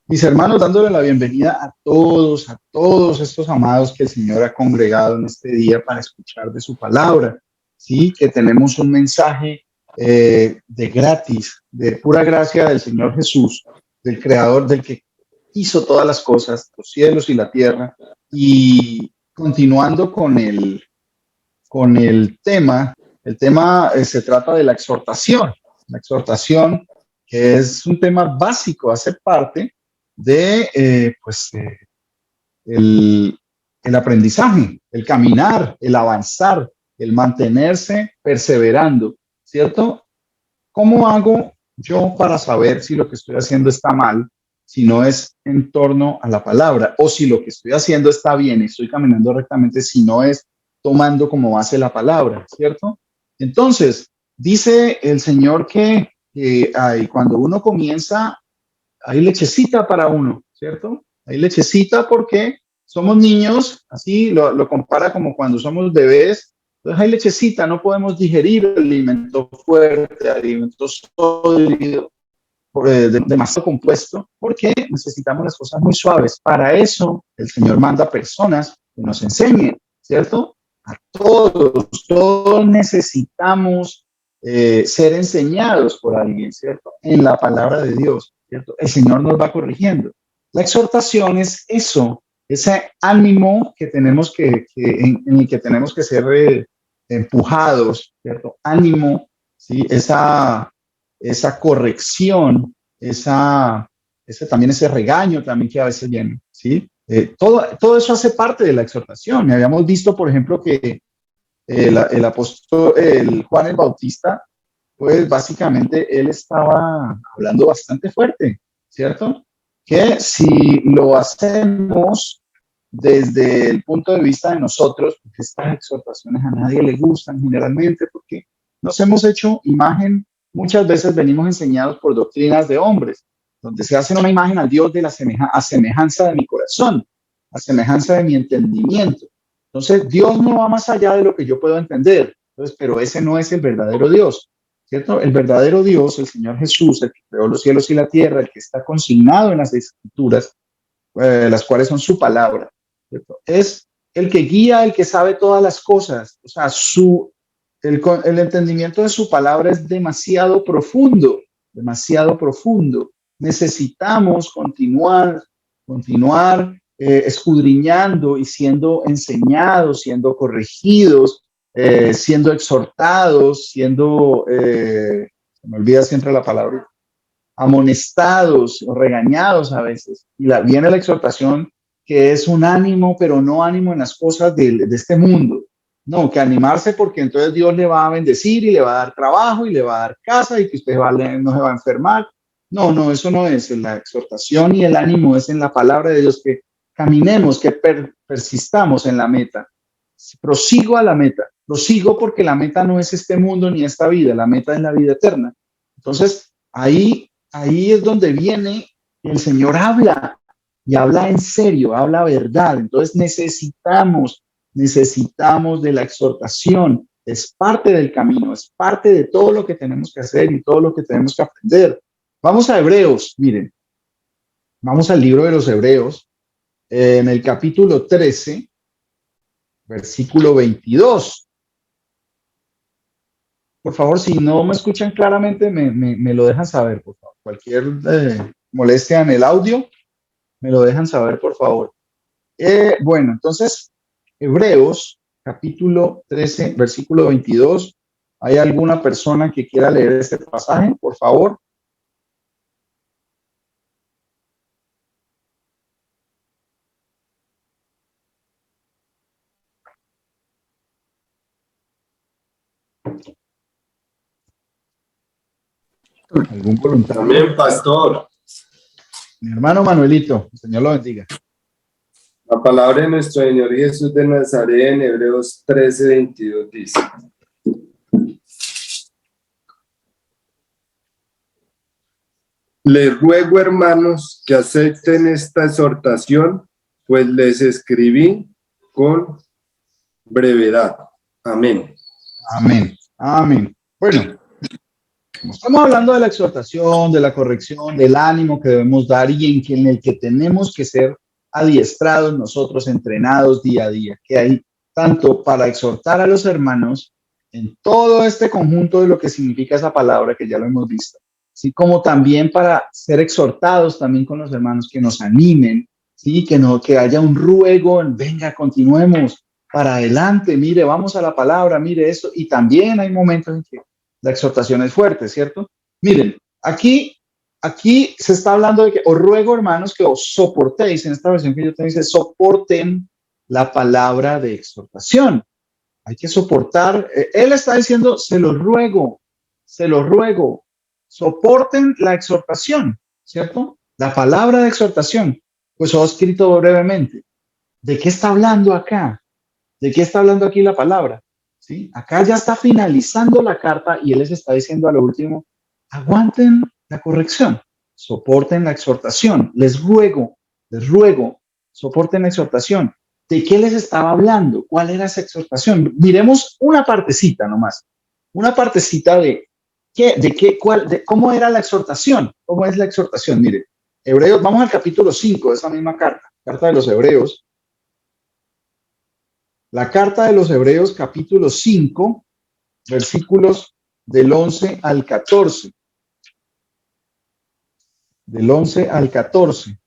Mis hermanos, dándole la bienvenida a todos estos amados que el Señor ha congregado en este día para escuchar de su palabra. Sí, que tenemos un mensaje de gratis, de pura gracia del Señor Jesús, del Creador, del que hizo todas las cosas, los cielos y la tierra. Y continuando con el tema se trata de la exhortación que es un tema básico, hace parte de el, el aprendizaje, el caminar, el avanzar, el mantenerse perseverando, ¿cierto? ¿Cómo hago yo para saber si lo que estoy haciendo está mal, si no es en torno a la palabra, o si lo que estoy haciendo está bien y estoy caminando rectamente, si no es tomando como base la palabra, ¿cierto? Entonces, dice el Señor que cuando uno comienza, hay lechecita para uno, ¿cierto? Hay lechecita porque somos niños, así lo compara como cuando somos bebés. Entonces hay lechecita, no podemos digerir alimento fuerte, alimento sólido, demasiado compuesto, porque necesitamos las cosas muy suaves. Para eso el Señor manda personas que nos enseñen, ¿cierto? A todos necesitamos ser enseñados por alguien, ¿cierto? En la palabra de Dios, ¿cierto? El Señor nos va corrigiendo. La exhortación es eso, ese ánimo que tenemos en el que tenemos que ser empujados, ¿cierto? Ánimo, ¿sí? Esa corrección, también ese regaño también que a veces viene, ¿sí? Todo eso hace parte de la exhortación. Habíamos visto, por ejemplo, que el apóstol, el Juan el Bautista, pues básicamente él estaba hablando bastante fuerte, ¿cierto? Que si lo hacemos desde el punto de vista de nosotros, porque estas exhortaciones a nadie le gustan generalmente, porque nos hemos hecho imagen, muchas veces venimos enseñados por doctrinas de hombres, donde se hace una imagen al Dios de a semejanza de mi corazón, a semejanza de mi entendimiento. Entonces, Dios no va más allá de lo que yo puedo entender, entonces, pero ese no es el verdadero Dios, ¿cierto? El verdadero Dios, el Señor Jesús, el que creó los cielos y la tierra, el que está consignado en las Escrituras, las cuales son su palabra, ¿cierto? Es el que guía, el que sabe todas las cosas. O sea, el entendimiento de su palabra es demasiado profundo, demasiado profundo. Necesitamos continuar escudriñando y siendo enseñados, siendo corregidos, siendo exhortados, se me olvida siempre la palabra, amonestados o regañados a veces. Y viene la exhortación que es un ánimo, pero no ánimo en las cosas de este mundo. No, que animarse porque entonces Dios le va a bendecir y le va a dar trabajo y le va a dar casa y que usted no se va a enfermar. No, no, eso no es. La exhortación y el ánimo es en la palabra de Dios, que caminemos, que persistamos en la meta. Prosigo a la meta. Prosigo porque la meta no es este mundo ni esta vida, la meta es la vida eterna. Entonces, ahí es donde viene el Señor habla y habla en serio, habla verdad. Entonces necesitamos de la exhortación. Es parte del camino, es parte de todo lo que tenemos que hacer y todo lo que tenemos que aprender. Vamos a Hebreos, miren, vamos al libro de los Hebreos, en el capítulo 13, versículo 22. Por favor, si no me escuchan claramente, me lo dejan saber, por favor. Cualquier molestia en el audio, me lo dejan saber, por favor. Bueno, entonces, Hebreos, capítulo 13, versículo 22. ¿Hay alguna persona que quiera leer este pasaje, por favor? ¿Algún voluntario? Amén, pastor. Mi hermano Manuelito, el Señor lo bendiga. La palabra de nuestro Señor Jesús de Nazaret en Hebreos 13, 22 dice: Les ruego, hermanos, que acepten esta exhortación, pues les escribí con brevedad. Amén. Amén. Amén. Bueno, Estamos hablando de la exhortación, de la corrección, del ánimo que debemos dar y en el que tenemos que ser adiestrados nosotros, entrenados día a día, que hay tanto para exhortar a los hermanos en todo este conjunto de lo que significa esa palabra que ya lo hemos visto, así como también para ser exhortados también con los hermanos que nos animen, sí, que no, que haya un ruego, venga, continuemos para adelante, mire, vamos a la palabra, mire eso, y también hay momentos en que la exhortación es fuerte, ¿cierto? Miren, aquí se está hablando de que os ruego, hermanos, que os soportéis. En esta versión que yo tengo dice, soporten la palabra de exhortación. Hay que soportar. Él está diciendo, se lo ruego, soporten la exhortación, ¿cierto? La palabra de exhortación. Pues os he escrito brevemente. ¿De qué está hablando acá? ¿De qué está hablando aquí la palabra? ¿Sí? Acá ya está finalizando la carta y él les está diciendo a lo último, aguanten la corrección, soporten la exhortación, les ruego, soporten la exhortación. ¿De qué les estaba hablando? ¿Cuál era esa exhortación? Miremos una partecita nomás, una partecita de cómo era la exhortación, cómo es la exhortación. Mire, Hebreos, vamos al capítulo 5 de esa misma carta de los Hebreos. La carta de los Hebreos, capítulo 5, versículos del 11 al 14. Del 11 al 14.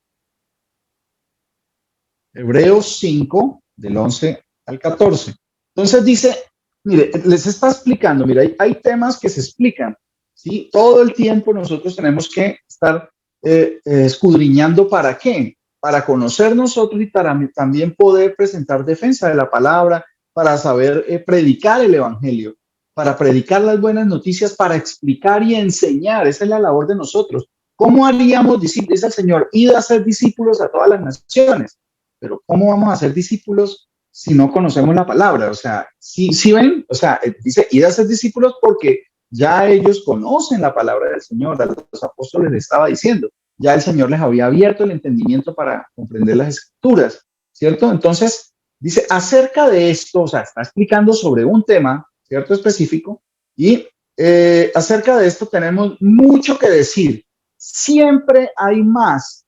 Hebreos 5, del 11 al 14. Entonces dice, mire, les está explicando, mira, hay temas que se explican, ¿sí? Todo el tiempo nosotros tenemos que estar escudriñando para qué, para conocer nosotros y para también poder presentar defensa de la palabra, para saber predicar el evangelio, para predicar las buenas noticias, para explicar y enseñar. Esa es la labor de nosotros. ¿Cómo haríamos discípulos? Dice el Señor, id a ser discípulos a todas las naciones. Pero ¿cómo vamos a ser discípulos si no conocemos la palabra? O sea, si ven, o sea, dice, id a ser discípulos porque ya ellos conocen la palabra del Señor, a los apóstoles les estaba diciendo, ya el Señor les había abierto el entendimiento para comprender las escrituras, ¿cierto? Entonces, dice, acerca de esto, o sea, está explicando sobre un tema, ¿cierto? Específico, y acerca de esto tenemos mucho que decir. Siempre hay más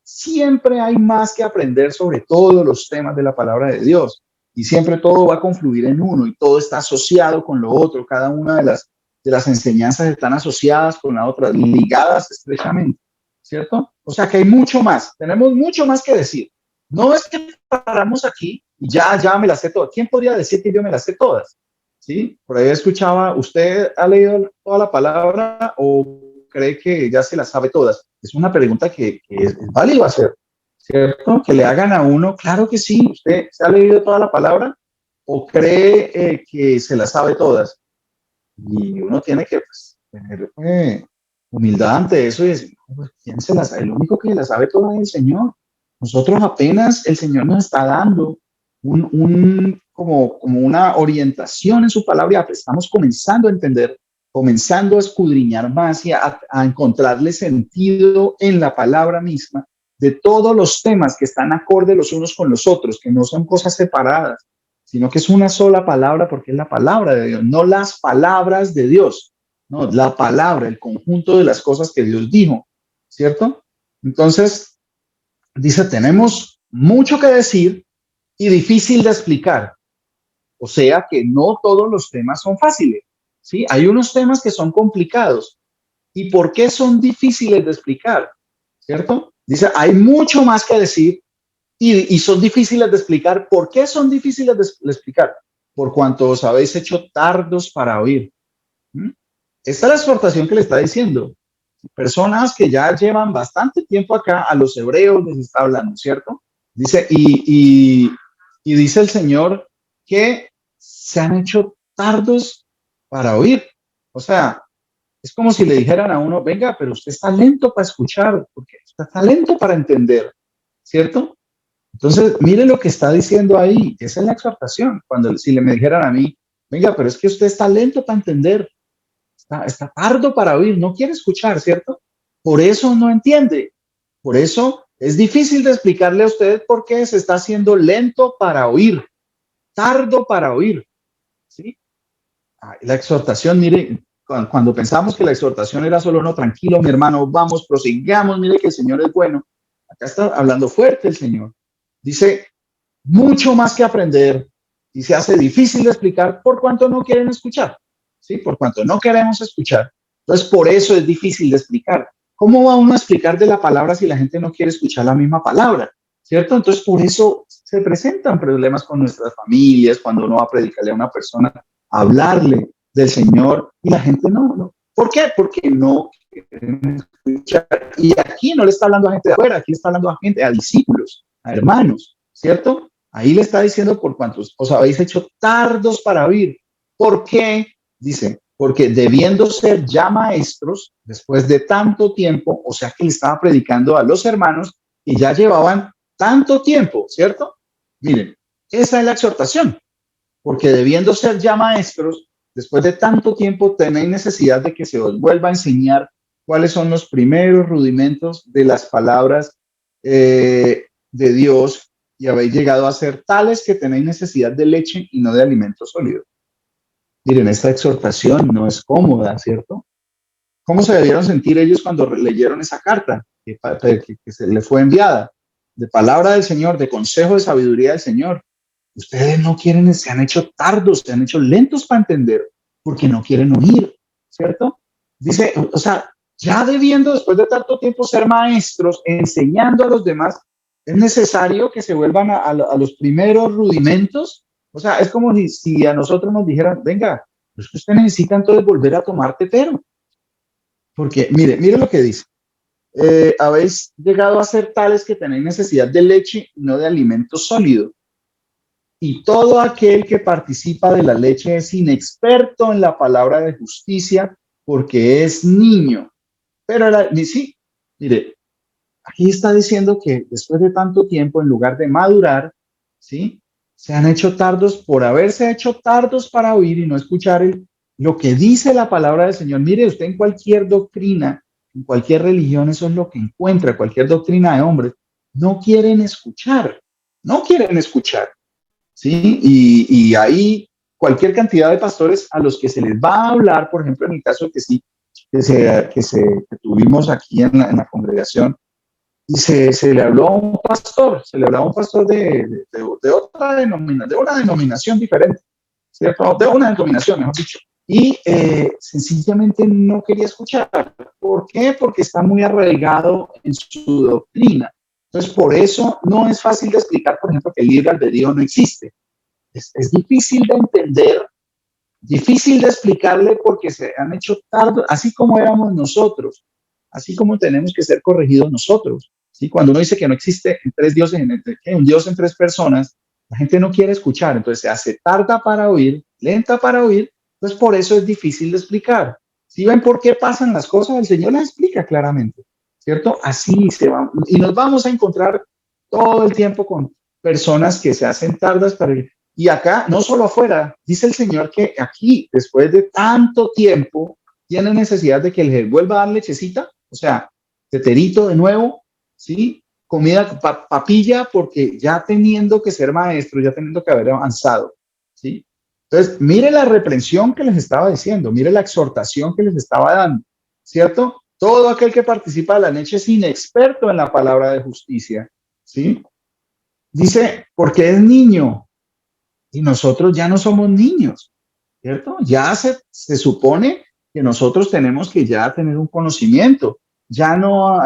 que aprender sobre todos los temas de la palabra de Dios y siempre todo va a confluir en uno y todo está asociado con lo otro, cada una de las enseñanzas están asociadas con la otra, ligadas estrechamente, ¿cierto? O sea que hay mucho más, tenemos mucho más que decir. No es que paramos aquí y ya me las sé todas. ¿Quién podría decir que yo me las sé todas? ¿Sí? Por ahí escuchaba, ¿usted ha leído toda la palabra o cree que ya se las sabe todas? Es una pregunta que es válido hacer, ¿cierto? Que le hagan a uno, claro que sí, ¿usted se ha leído toda la palabra o cree que se las sabe todas? Y uno tiene que pues, tener humildad ante eso y decir, pues, ¿quién se las sabe? El único que las sabe todo es el Señor. Nosotros apenas el Señor nos está dando como una orientación en su palabra y estamos comenzando a entender, comenzando a escudriñar más y a encontrarle sentido en la palabra misma de todos los temas que están acorde los unos con los otros, que no son cosas separadas, sino que es una sola palabra porque es la palabra de Dios, no las palabras de Dios, no, la palabra, el conjunto de las cosas que Dios dijo, ¿cierto? Entonces, dice, tenemos mucho que decir y difícil de explicar. O sea que no todos los temas son fáciles, ¿sí? Hay unos temas que son complicados. ¿Y por qué son difíciles de explicar? ¿Cierto? Dice, hay mucho más que decir y son difíciles de explicar. ¿Por qué son difíciles de explicar? Por cuanto os habéis hecho tardos para oír. ¿Mm? Esta es la exhortación que le está diciendo. Personas que ya llevan bastante tiempo acá, a los hebreos les está hablando, ¿cierto? Dice, y dice el Señor que se han hecho tardos para oír. O sea, es como si le dijeran a uno, venga, pero usted está lento para escuchar, porque usted está lento para entender, ¿cierto? Entonces, mire lo que está diciendo ahí, esa es la exhortación. Cuando si le me dijeran a mí, venga, pero es que usted está lento para entender, está tardo para oír, no quiere escuchar, ¿cierto? Por eso no entiende. Por eso es difícil de explicarle a usted por qué se está haciendo lento para oír, tardo para oír, ¿sí? La exhortación, mire, cuando pensamos que la exhortación era solo, no, tranquilo, mi hermano, vamos, prosigamos, mire que el Señor es bueno. Acá está hablando fuerte el Señor. Dice, mucho más que aprender y se hace difícil de explicar por cuanto no quieren escuchar, ¿sí? Por cuanto no queremos escuchar. Entonces, por eso es difícil de explicar. ¿Cómo va uno a explicar de la palabra si la gente no quiere escuchar la misma palabra? ¿Cierto? Entonces, por eso se presentan problemas con nuestras familias cuando uno va a predicarle a una persona, a hablarle del Señor y la gente no. ¿Por qué? Porque no quieren escuchar. Y aquí no le está hablando a gente de afuera, aquí está hablando a gente, a discípulos, a hermanos, ¿cierto? Ahí le está diciendo por cuantos os habéis hecho tardos para oír. ¿Por qué? Dice, porque debiendo ser ya maestros, después de tanto tiempo, o sea que le estaba predicando a los hermanos que ya llevaban tanto tiempo, ¿cierto? Miren, esa es la exhortación, porque debiendo ser ya maestros, después de tanto tiempo tenéis necesidad de que se os vuelva a enseñar cuáles son los primeros rudimentos de las palabras de Dios y habéis llegado a ser tales que tenéis necesidad de leche y no de alimento sólido. Miren, esta exhortación no es cómoda, ¿cierto? ¿Cómo se debieron sentir ellos cuando leyeron esa carta que se le fue enviada? De palabra del Señor, de consejo de sabiduría del Señor. Ustedes no quieren, se han hecho tardos, se han hecho lentos para entender, porque no quieren oír, ¿cierto? Dice, o sea, ya debiendo después de tanto tiempo ser maestros, enseñando a los demás, es necesario que se vuelvan a los primeros rudimentos. O sea, es como si a nosotros nos dijeran, venga, pues que usted necesita entonces volver a tomar tetero. Porque mire lo que dice. Habéis llegado a ser tales que tenéis necesidad de leche y no de alimento sólido. Y todo aquel que participa de la leche es inexperto en la palabra de justicia porque es niño. Pero sí, mire, aquí está diciendo que después de tanto tiempo, en lugar de madurar, ¿sí? Se han hecho tardos por haberse hecho tardos para oír y no escuchar lo que dice la palabra del Señor. Mire, usted en cualquier doctrina, en cualquier religión, eso es lo que encuentra, cualquier doctrina de hombres. No quieren escuchar, no quieren escuchar. ¿Sí? Y hay cualquier cantidad de pastores a los que se les va a hablar, por ejemplo, en el caso que tuvimos aquí en la congregación, y se le habló a un pastor, se le habló a un pastor de otra denominación, de una denominación diferente, ¿cierto? De una denominación, mejor dicho. Y sencillamente no quería escuchar. ¿Por qué? Porque está muy arraigado en su doctrina. Entonces, por eso no es fácil de explicar, por ejemplo, que el libre albedrío no existe. Es difícil de entender, difícil de explicarle porque se han hecho tarde, así como éramos nosotros, así como tenemos que ser corregidos nosotros. ¿Sí? Cuando uno dice que no existe en tres dioses, un Dios en tres personas, la gente no quiere escuchar, entonces se hace tarda para oír, lenta para oír, entonces por eso es difícil de explicar. Si ven por qué pasan las cosas, el Señor las explica claramente, ¿cierto? Así se va, y nos vamos a encontrar todo el tiempo con personas que se hacen tardas para ir. Y acá, no solo afuera, dice el Señor que aquí, después de tanto tiempo, tiene necesidad de que les vuelva a dar lechecita, o sea, teterito de nuevo, ¿sí? Comida, papilla, porque ya teniendo que ser maestro, ya teniendo que haber avanzado, ¿sí? Entonces, mire la reprensión que les estaba diciendo, mire la exhortación que les estaba dando, ¿cierto? Todo aquel que participa de la leche es inexperto en la palabra de justicia, ¿sí? Dice, porque es niño, y nosotros ya no somos niños, ¿cierto? Ya se supone que nosotros tenemos que ya tener un conocimiento, ya no,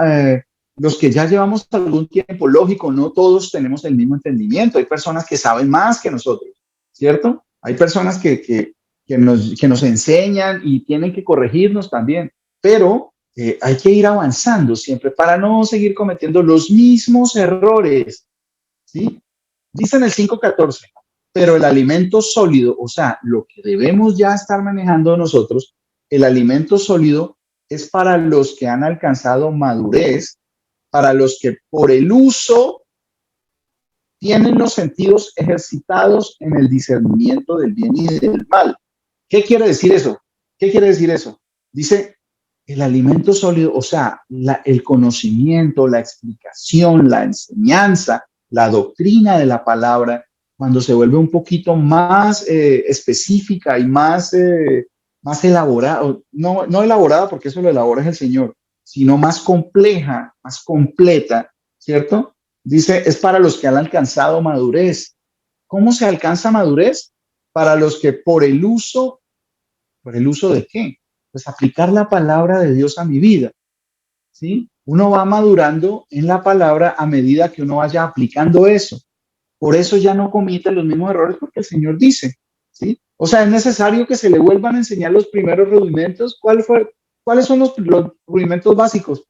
los que ya llevamos algún tiempo, lógico, no todos tenemos el mismo entendimiento, hay personas que saben más que nosotros, ¿cierto? Hay personas que nos enseñan y tienen que corregirnos también, pero hay que ir avanzando siempre para no seguir cometiendo los mismos errores, ¿sí? Dice en el 5:14, pero el alimento sólido, o sea, lo que debemos ya estar manejando nosotros, el alimento sólido es para los que han alcanzado madurez, para los que por el uso tienen los sentidos ejercitados en el discernimiento del bien y del mal. ¿Qué quiere decir eso? ¿Qué quiere decir eso? Dice, el alimento sólido, o sea, el conocimiento, la explicación, la enseñanza, la doctrina de la palabra, cuando se vuelve un poquito más específica y más más elaborada, no elaborada porque eso lo elabora es el Señor, sino más compleja, más completa, ¿cierto? Dice, es para los que han alcanzado madurez. ¿Cómo se alcanza madurez? Para los que ¿por el uso de qué? Pues aplicar la palabra de Dios a mi vida, ¿sí? Uno va madurando en la palabra a medida que uno vaya aplicando eso. Por eso ya no comete los mismos errores porque el Señor dice, ¿sí? O sea, es necesario que se le vuelvan a enseñar los primeros rudimentos. ¿Cuáles son los rudimentos básicos?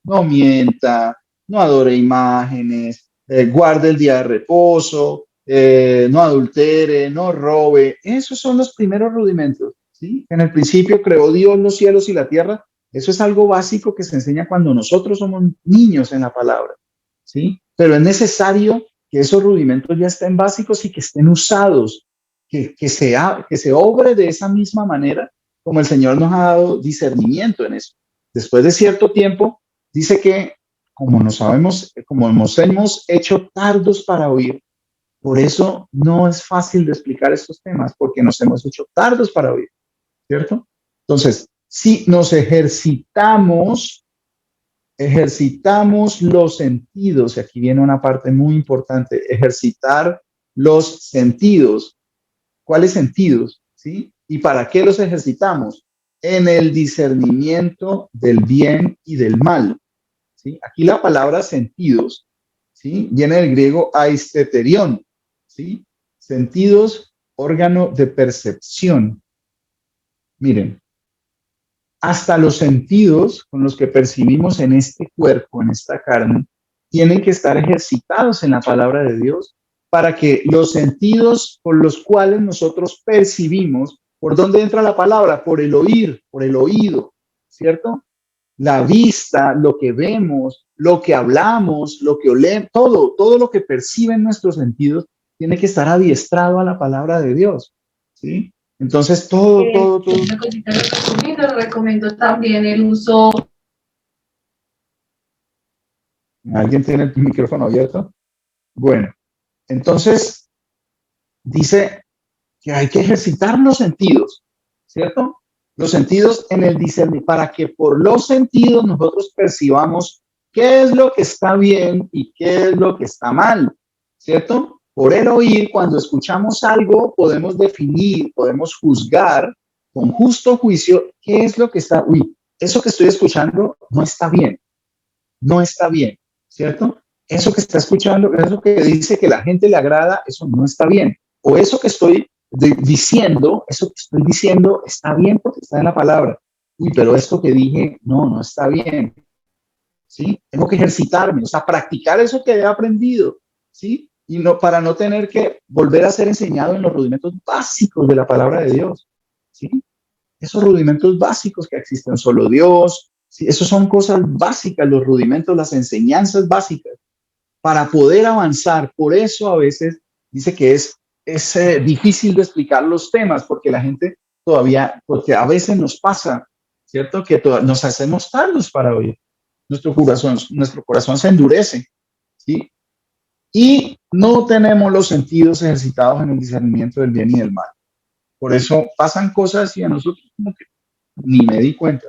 No mienta, no adore imágenes, guarde el día de reposo, no adultere, no robe. Esos son los primeros rudimentos, ¿sí? En el principio creó Dios los cielos y la tierra. Eso es algo básico que se enseña cuando nosotros somos niños en la palabra, ¿sí? Pero es necesario que esos rudimentos ya estén básicos y que estén usados, que se obre de esa misma manera como el Señor nos ha dado discernimiento en eso. Después de cierto tiempo, dice que como no sabemos, como nos hemos hecho tardos para oír, por eso no es fácil de explicar estos temas, porque nos hemos hecho tardos para oír, ¿cierto? Entonces, si nos ejercitamos los sentidos, y aquí viene una parte muy importante, ejercitar los sentidos. ¿Cuáles sentidos? ¿Sí? ¿Y para qué los ejercitamos? En el discernimiento del bien y del mal. ¿Sí? Aquí la palabra sentidos, ¿sí? Viene del griego aisteterión, ¿sí? Sentidos, órgano de percepción. Miren, hasta los sentidos con los que percibimos en este cuerpo, en esta carne, tienen que estar ejercitados en la palabra de Dios para que los sentidos por los cuales nosotros percibimos, ¿por dónde entra la palabra? Por el oír, por el oído, ¿cierto? La vista, lo que vemos, lo que hablamos, lo que olemos, todo lo que perciben nuestros sentidos tiene que estar adiestrado a la palabra de Dios, ¿sí? Entonces, todo. Una cosita que recomiendo, recomiendo también el uso. ¿Alguien tiene el micrófono abierto? Bueno, entonces dice que hay que ejercitar los sentidos, ¿cierto? Los sentidos en el discernimiento, para que por los sentidos nosotros percibamos qué es lo que está bien y qué es lo que está mal, ¿cierto? Por el oír, cuando escuchamos algo, podemos definir, podemos juzgar con justo juicio qué es lo que está, eso que estoy escuchando no está bien, no está bien, ¿cierto? Eso que está escuchando, eso que dice que la gente le agrada, eso no está bien. O eso que estoy diciendo, eso que estoy diciendo está bien porque está en la palabra. Pero esto que dije, no está bien. ¿Sí? Tengo que ejercitarme, o sea, practicar eso que he aprendido, ¿sí? Y no, para no tener que volver a ser enseñado en los rudimentos básicos de la palabra de Dios, ¿sí? Esos rudimentos básicos que existen, solo Dios, ¿sí? Esos son cosas básicas, los rudimentos, las enseñanzas básicas, para poder avanzar. Por eso a veces dice que es difícil de explicar los temas, porque la gente todavía, porque a veces nos pasa, ¿cierto? Que nos hacemos tardos para oír. Nuestro corazón se endurece, ¿sí? Y no tenemos los sentidos ejercitados en el discernimiento del bien y del mal. Por eso pasan cosas y a nosotros como que ni me di cuenta.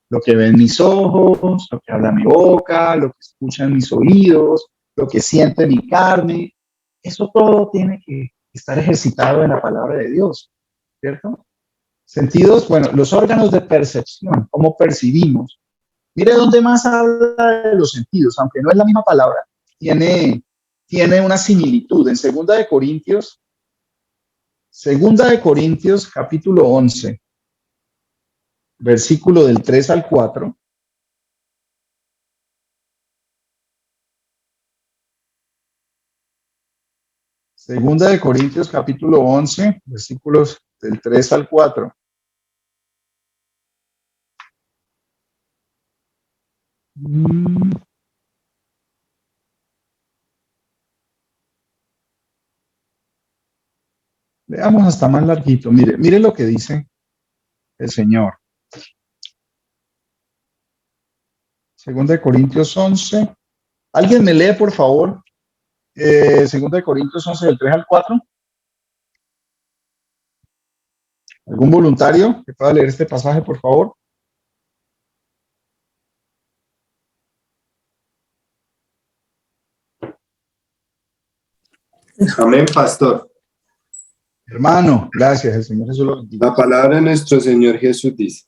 Lo que ven mis ojos, lo que habla mi boca, lo que escuchan mis oídos, lo que siente mi carne, eso todo tiene que estar ejercitado en la palabra de Dios, ¿cierto? Sentidos, bueno, los órganos de percepción, cómo percibimos. Mire dónde más habla de los sentidos, aunque no es la misma palabra, tiene una similitud. En Segunda de Corintios capítulo 11, versículo del 3 al 4. Segunda de Corintios capítulo 11, versículos del 3 al 4. Leamos hasta más larguito. Mire lo que dice el Señor. Segunda de Corintios 11. ¿Alguien me lee, por favor? Segunda de Corintios 11, del 3 al 4. ¿Algún voluntario que pueda leer este pasaje, por favor? Amén, pastor. Hermano, gracias, el Señor Jesús lo bendiga. La palabra de nuestro Señor Jesús dice: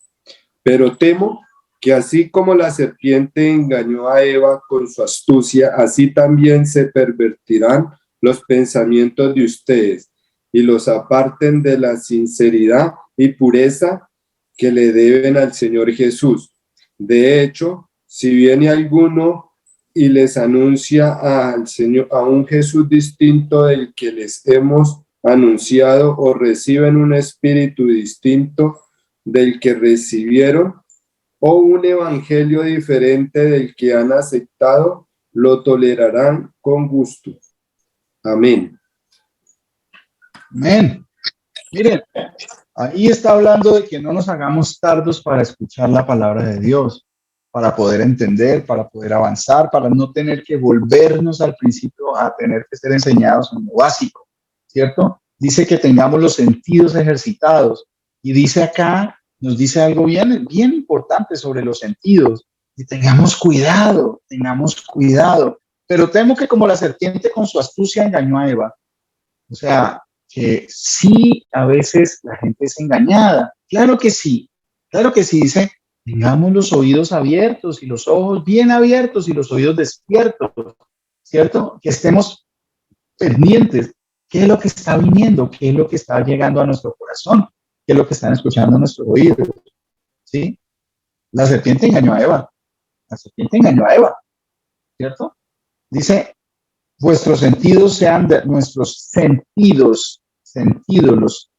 pero temo que así como la serpiente engañó a Eva con su astucia, así también se pervertirán los pensamientos de ustedes y los aparten de la sinceridad y pureza que le deben al Señor Jesús. De hecho, si viene alguno y les anuncia al Señor, a un Jesús distinto del que les hemos anunciado, o reciben un espíritu distinto del que recibieron, o un evangelio diferente del que han aceptado, lo tolerarán con gusto. Amén. Amén. Miren, ahí está hablando de que no nos hagamos tardos para escuchar la palabra de Dios, para poder entender, para poder avanzar, para no tener que volvernos al principio a tener que ser enseñados en lo básico, ¿cierto? Dice que tengamos los sentidos ejercitados y dice acá, nos dice algo bien, bien importante sobre los sentidos, y tengamos cuidado, pero temo que como la serpiente con su astucia engañó a Eva, o sea, que sí, a veces la gente es engañada, claro que sí, dice, tengamos los oídos abiertos y los ojos bien abiertos y los oídos despiertos, ¿cierto? Que estemos pendientes, qué es lo que está viniendo, qué es lo que está llegando a nuestro corazón, qué es lo que están escuchando nuestros oídos, ¿sí? La serpiente engañó a Eva, ¿cierto? Dice, vuestros sentidos sean de nuestros sentidos,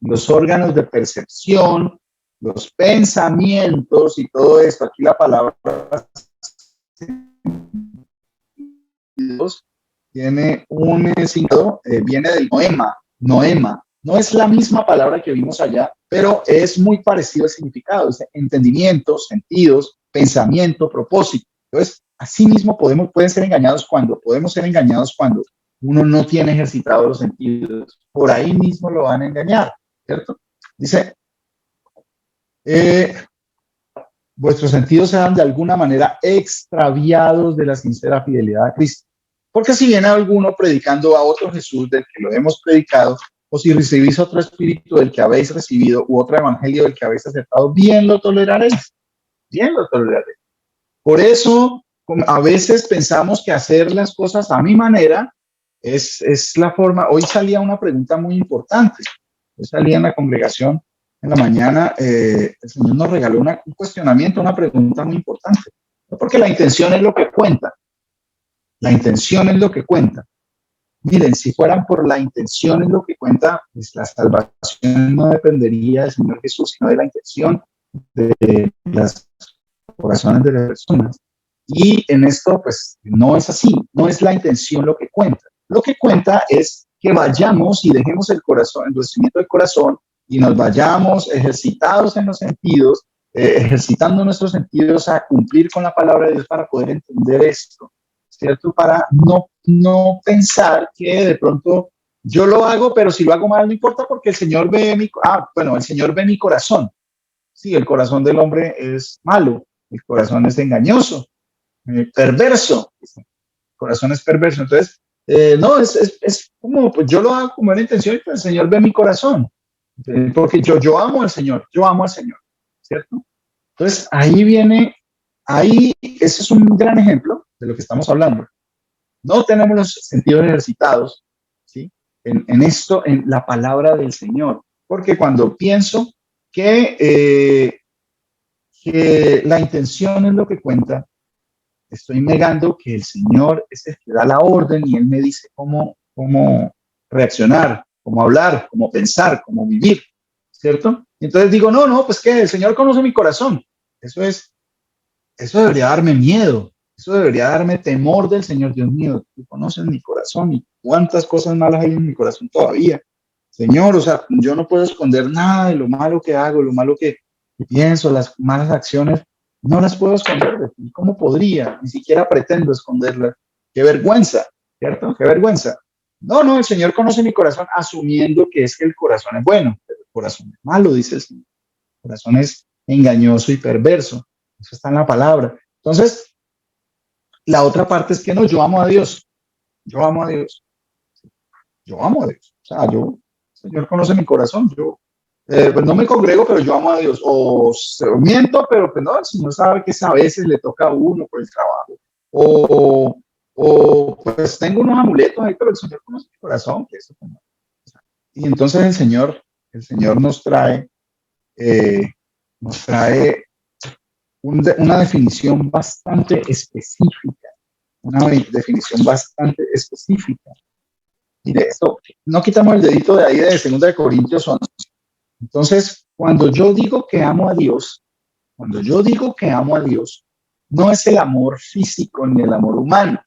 los órganos de percepción, los pensamientos y todo esto. Aquí la palabra tiene un significado, viene del noema. No es la misma palabra que vimos allá, pero es muy parecido el significado. Dice entendimiento, sentidos, pensamiento, propósito. Entonces, así mismo podemos ser engañados cuando uno no tiene ejercitados los sentidos. Por ahí mismo lo van a engañar, ¿cierto? Dice, vuestros sentidos sean de alguna manera extraviados de la sincera fidelidad a Cristo. Porque si viene alguno predicando a otro Jesús del que lo hemos predicado, o si recibís otro espíritu del que habéis recibido, u otro evangelio del que habéis aceptado, bien lo toleraréis. Por eso, a veces pensamos que hacer las cosas a mi manera es la forma. Hoy salía una pregunta muy importante. Hoy salía en la congregación en la mañana, el Señor nos regaló un cuestionamiento, una pregunta muy importante. Porque la intención es lo que cuenta. Miren, si fueran por la intención es lo que cuenta, pues la salvación no dependería del Señor Jesús, sino de la intención de los corazones de las personas. Y en esto, pues, no es así, no es la intención lo que cuenta. Lo que cuenta es que vayamos y dejemos el corazón, el endurecimiento del corazón, y nos vayamos ejercitados en los sentidos, ejercitando nuestros sentidos a cumplir con la palabra de Dios para poder entender esto, ¿cierto? Para no pensar que de pronto yo lo hago, pero si lo hago mal no importa porque el Señor ve el Señor ve mi corazón. Sí, el corazón del hombre es malo, el corazón es engañoso, perverso, el corazón es perverso. Entonces, no, es como, pues yo lo hago como una intención y pues el Señor ve mi corazón, porque yo amo al Señor, ¿cierto? Entonces, ese es un gran ejemplo de lo que estamos hablando. No tenemos los sentidos ejercitados, ¿sí? En esto, en la palabra del Señor, porque cuando pienso que la intención es lo que cuenta, estoy negando que el Señor es el que da la orden y Él me dice cómo reaccionar, cómo hablar, cómo pensar, cómo vivir, ¿cierto? Entonces digo, no, pues que el Señor conoce mi corazón. Eso debería darme miedo, eso debería darme temor del Señor. Dios mío, tú conoces mi corazón y cuántas cosas malas hay en mi corazón todavía. Señor, o sea, yo no puedo esconder nada de lo malo que hago, lo malo que pienso, las malas acciones, no las puedo esconder de ti. ¿Cómo podría? Ni siquiera pretendo esconderlas. Qué vergüenza, ¿cierto? Qué vergüenza. No, el Señor conoce mi corazón asumiendo que es que el corazón es bueno. corazón es malo, dice el Señor. El corazón es engañoso y perverso. Eso está en la palabra. Entonces, la otra parte es que no, yo amo a Dios. Yo amo a Dios. Yo amo a Dios. O sea, el Señor conoce mi corazón. Pues no me congrego, pero yo amo a Dios. Miento, pero pues no, el Señor sabe que a veces le toca a uno por el trabajo. Pues tengo unos amuletos ahí, pero el Señor conoce mi corazón. Que eso, pues, no. Y entonces el Señor nos trae una definición bastante específica. Una definición bastante específica. Mire, esto, no quitamos el dedito de ahí de 2 Corintios 11. Entonces, cuando yo digo que amo a Dios, no es el amor físico ni el amor humano.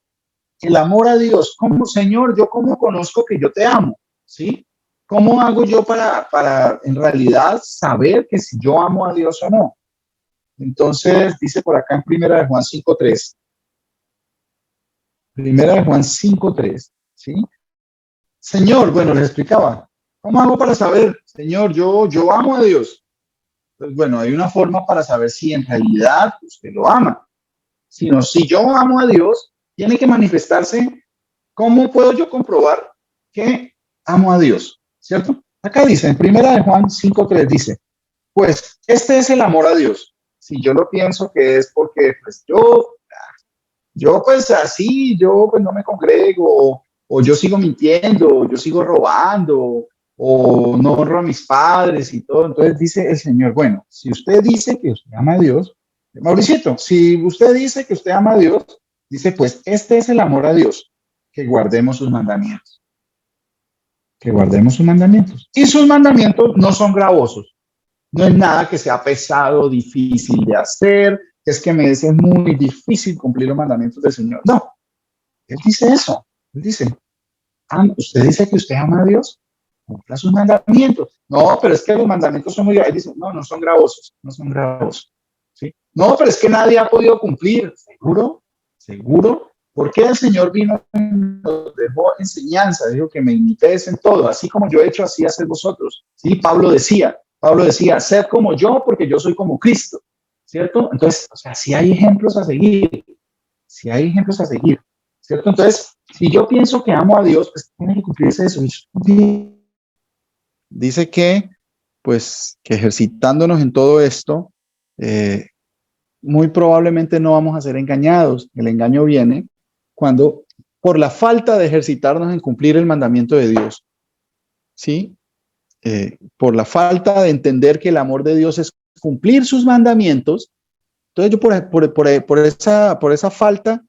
El amor a Dios, como Señor, yo cómo conozco que yo te amo, ¿sí? ¿Cómo hago yo para en realidad saber que si yo amo a Dios o no? Entonces, dice por acá en Primera de Juan 5:3. Primera de Juan 5:3, ¿sí? Señor, bueno, les explicaba, ¿cómo hago para saber, Señor, yo amo a Dios? Pues bueno, hay una forma para saber si en realidad usted lo ama. Si yo amo a Dios, tiene que manifestarse. ¿Cómo puedo yo comprobar que amo a Dios? ¿Cierto? Acá dice, en Primera de Juan 5:3 dice, pues este es el amor a Dios. Si yo lo pienso que es porque pues yo pues así, yo pues no me congrego, o yo sigo mintiendo, o yo sigo robando, o no honro a mis padres y todo. Entonces dice el Señor, bueno, si usted dice que usted ama a Dios, Mauricito, si usted dice que usted ama a Dios, dice, pues este es el amor a Dios, que guardemos sus mandamientos. Que guardemos sus mandamientos. Y sus mandamientos no son gravosos. No es nada que sea pesado, difícil de hacer, que es que me es muy difícil cumplir los mandamientos del Señor. No, Él dice eso. Él dice, ¿usted dice que usted ama a Dios? Cumpla sus mandamientos. No, pero es que los mandamientos son muy graves. Dice, no son gravosos, no son gravosos. ¿Sí? No, pero es que nadie ha podido cumplir. ¿Seguro? ¿Seguro? ¿Por qué el Señor vino y nos dejó enseñanza? Dijo que me imitéis en todo, así como yo he hecho, así haced vosotros. ¿Sí? Pablo decía, sed como yo, porque yo soy como Cristo. ¿Cierto? Entonces, o sea, si hay ejemplos a seguir, ¿cierto? Entonces, si yo pienso que amo a Dios, pues tiene que cumplirse eso. Dice que, pues, que ejercitándonos en todo esto, muy probablemente no vamos a ser engañados. El engaño viene cuando, por la falta de ejercitarnos en cumplir el mandamiento de Dios, ¿sí? Por la falta de entender que el amor de Dios es cumplir sus mandamientos. Entonces yo por esa falta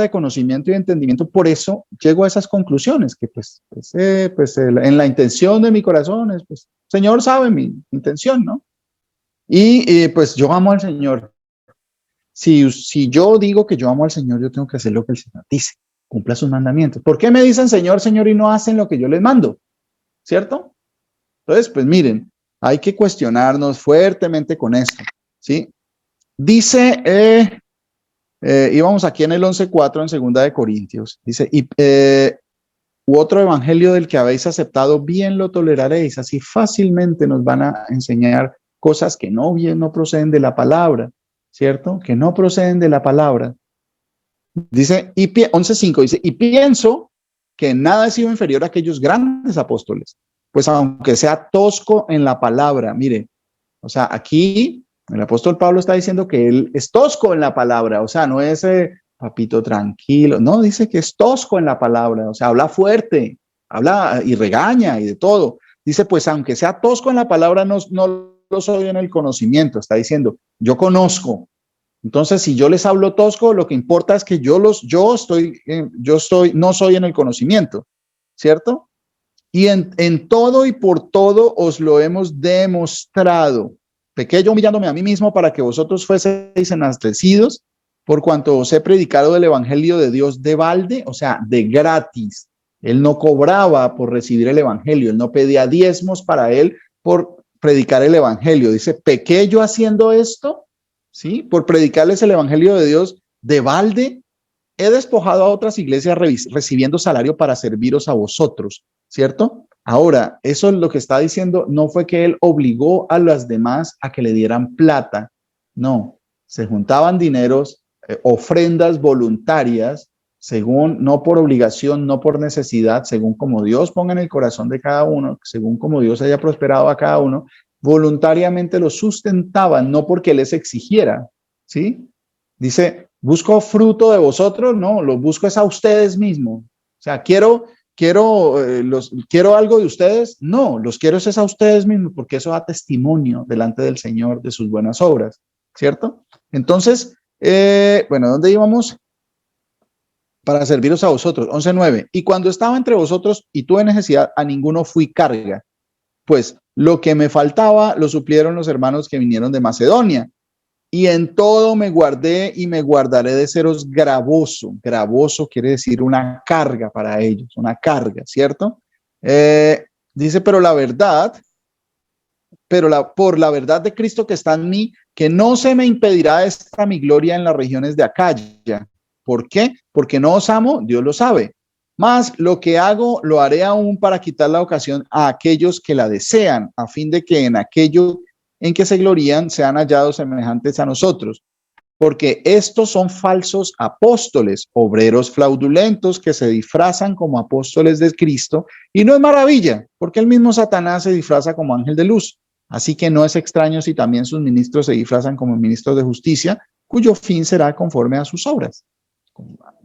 de conocimiento y de entendimiento, por eso llego a esas conclusiones, que en la intención de mi corazón es, pues, Señor sabe mi intención, ¿no? Y pues yo amo al Señor. Si yo digo que yo amo al Señor, yo tengo que hacer lo que el Señor dice, cumpla sus mandamientos. ¿Por qué me dicen Señor, Señor y no hacen lo que yo les mando? ¿Cierto? Entonces, pues miren, hay que cuestionarnos fuertemente con esto, ¿sí? Dice, íbamos aquí en el 11:4 en 2 Corintios, dice, u otro evangelio del que habéis aceptado, bien lo toleraréis. Así fácilmente nos van a enseñar cosas que no proceden de la palabra, ¿cierto? Que no proceden de la palabra. Dice, 11:5 dice, y pienso que nada he sido inferior a aquellos grandes apóstoles, pues aunque sea tosco en la palabra, mire, o sea, aquí el apóstol Pablo está diciendo que él es tosco en la palabra, o sea, no es papito tranquilo, no, dice que es tosco en la palabra, o sea, habla fuerte, habla y regaña y de todo. Dice, pues aunque sea tosco en la palabra, no lo soy en el conocimiento, está diciendo, yo conozco. Entonces, si yo les hablo tosco, lo que importa es que no soy en el conocimiento, ¿cierto? Y en todo y por todo os lo hemos demostrado. Pequé yo humillándome a mí mismo para que vosotros fueseis enaltecidos, por cuanto os he predicado el evangelio de Dios de balde, o sea, de gratis. Él no cobraba por recibir el evangelio, él no pedía diezmos para él por predicar el evangelio. Dice, pequé yo haciendo esto, ¿sí? Por predicarles el evangelio de Dios de balde, he despojado a otras iglesias recibiendo salario para serviros a vosotros, ¿cierto? Ahora, eso es lo que está diciendo, no fue que él obligó a las demás a que le dieran plata, no, se juntaban dineros, ofrendas voluntarias, según, no por obligación, no por necesidad, según como Dios ponga en el corazón de cada uno, según como Dios haya prosperado a cada uno, voluntariamente lo sustentaban, no porque les exigiera, ¿sí? Dice, ¿busco fruto de vosotros? No, lo busco es a ustedes mismos. O sea, quiero algo de ustedes. No, los quiero es a ustedes mismos, porque eso da testimonio delante del Señor de sus buenas obras, ¿cierto? Entonces, bueno, ¿dónde íbamos? Para serviros a vosotros. 11:9. Y cuando estaba entre vosotros y tuve necesidad, a ninguno fui carga. Pues lo que me faltaba lo suplieron los hermanos que vinieron de Macedonia. Y en todo me guardé y me guardaré de seros gravoso. Gravoso quiere decir una carga para ellos, una carga, ¿cierto? Dice, pero la verdad, por la verdad de Cristo que está en mí, que no se me impedirá esta mi gloria en las regiones de Acaya. ¿Por qué? Porque no os amo, Dios lo sabe. Mas lo que hago lo haré aún para quitar la ocasión a aquellos que la desean, a fin de que en aquello en que se glorían sean hallados semejantes a nosotros. Porque estos son falsos apóstoles, obreros fraudulentos que se disfrazan como apóstoles de Cristo. Y no es maravilla, porque el mismo Satanás se disfraza como ángel de luz. Así que no es extraño si también sus ministros se disfrazan como ministros de justicia, cuyo fin será conforme a sus obras.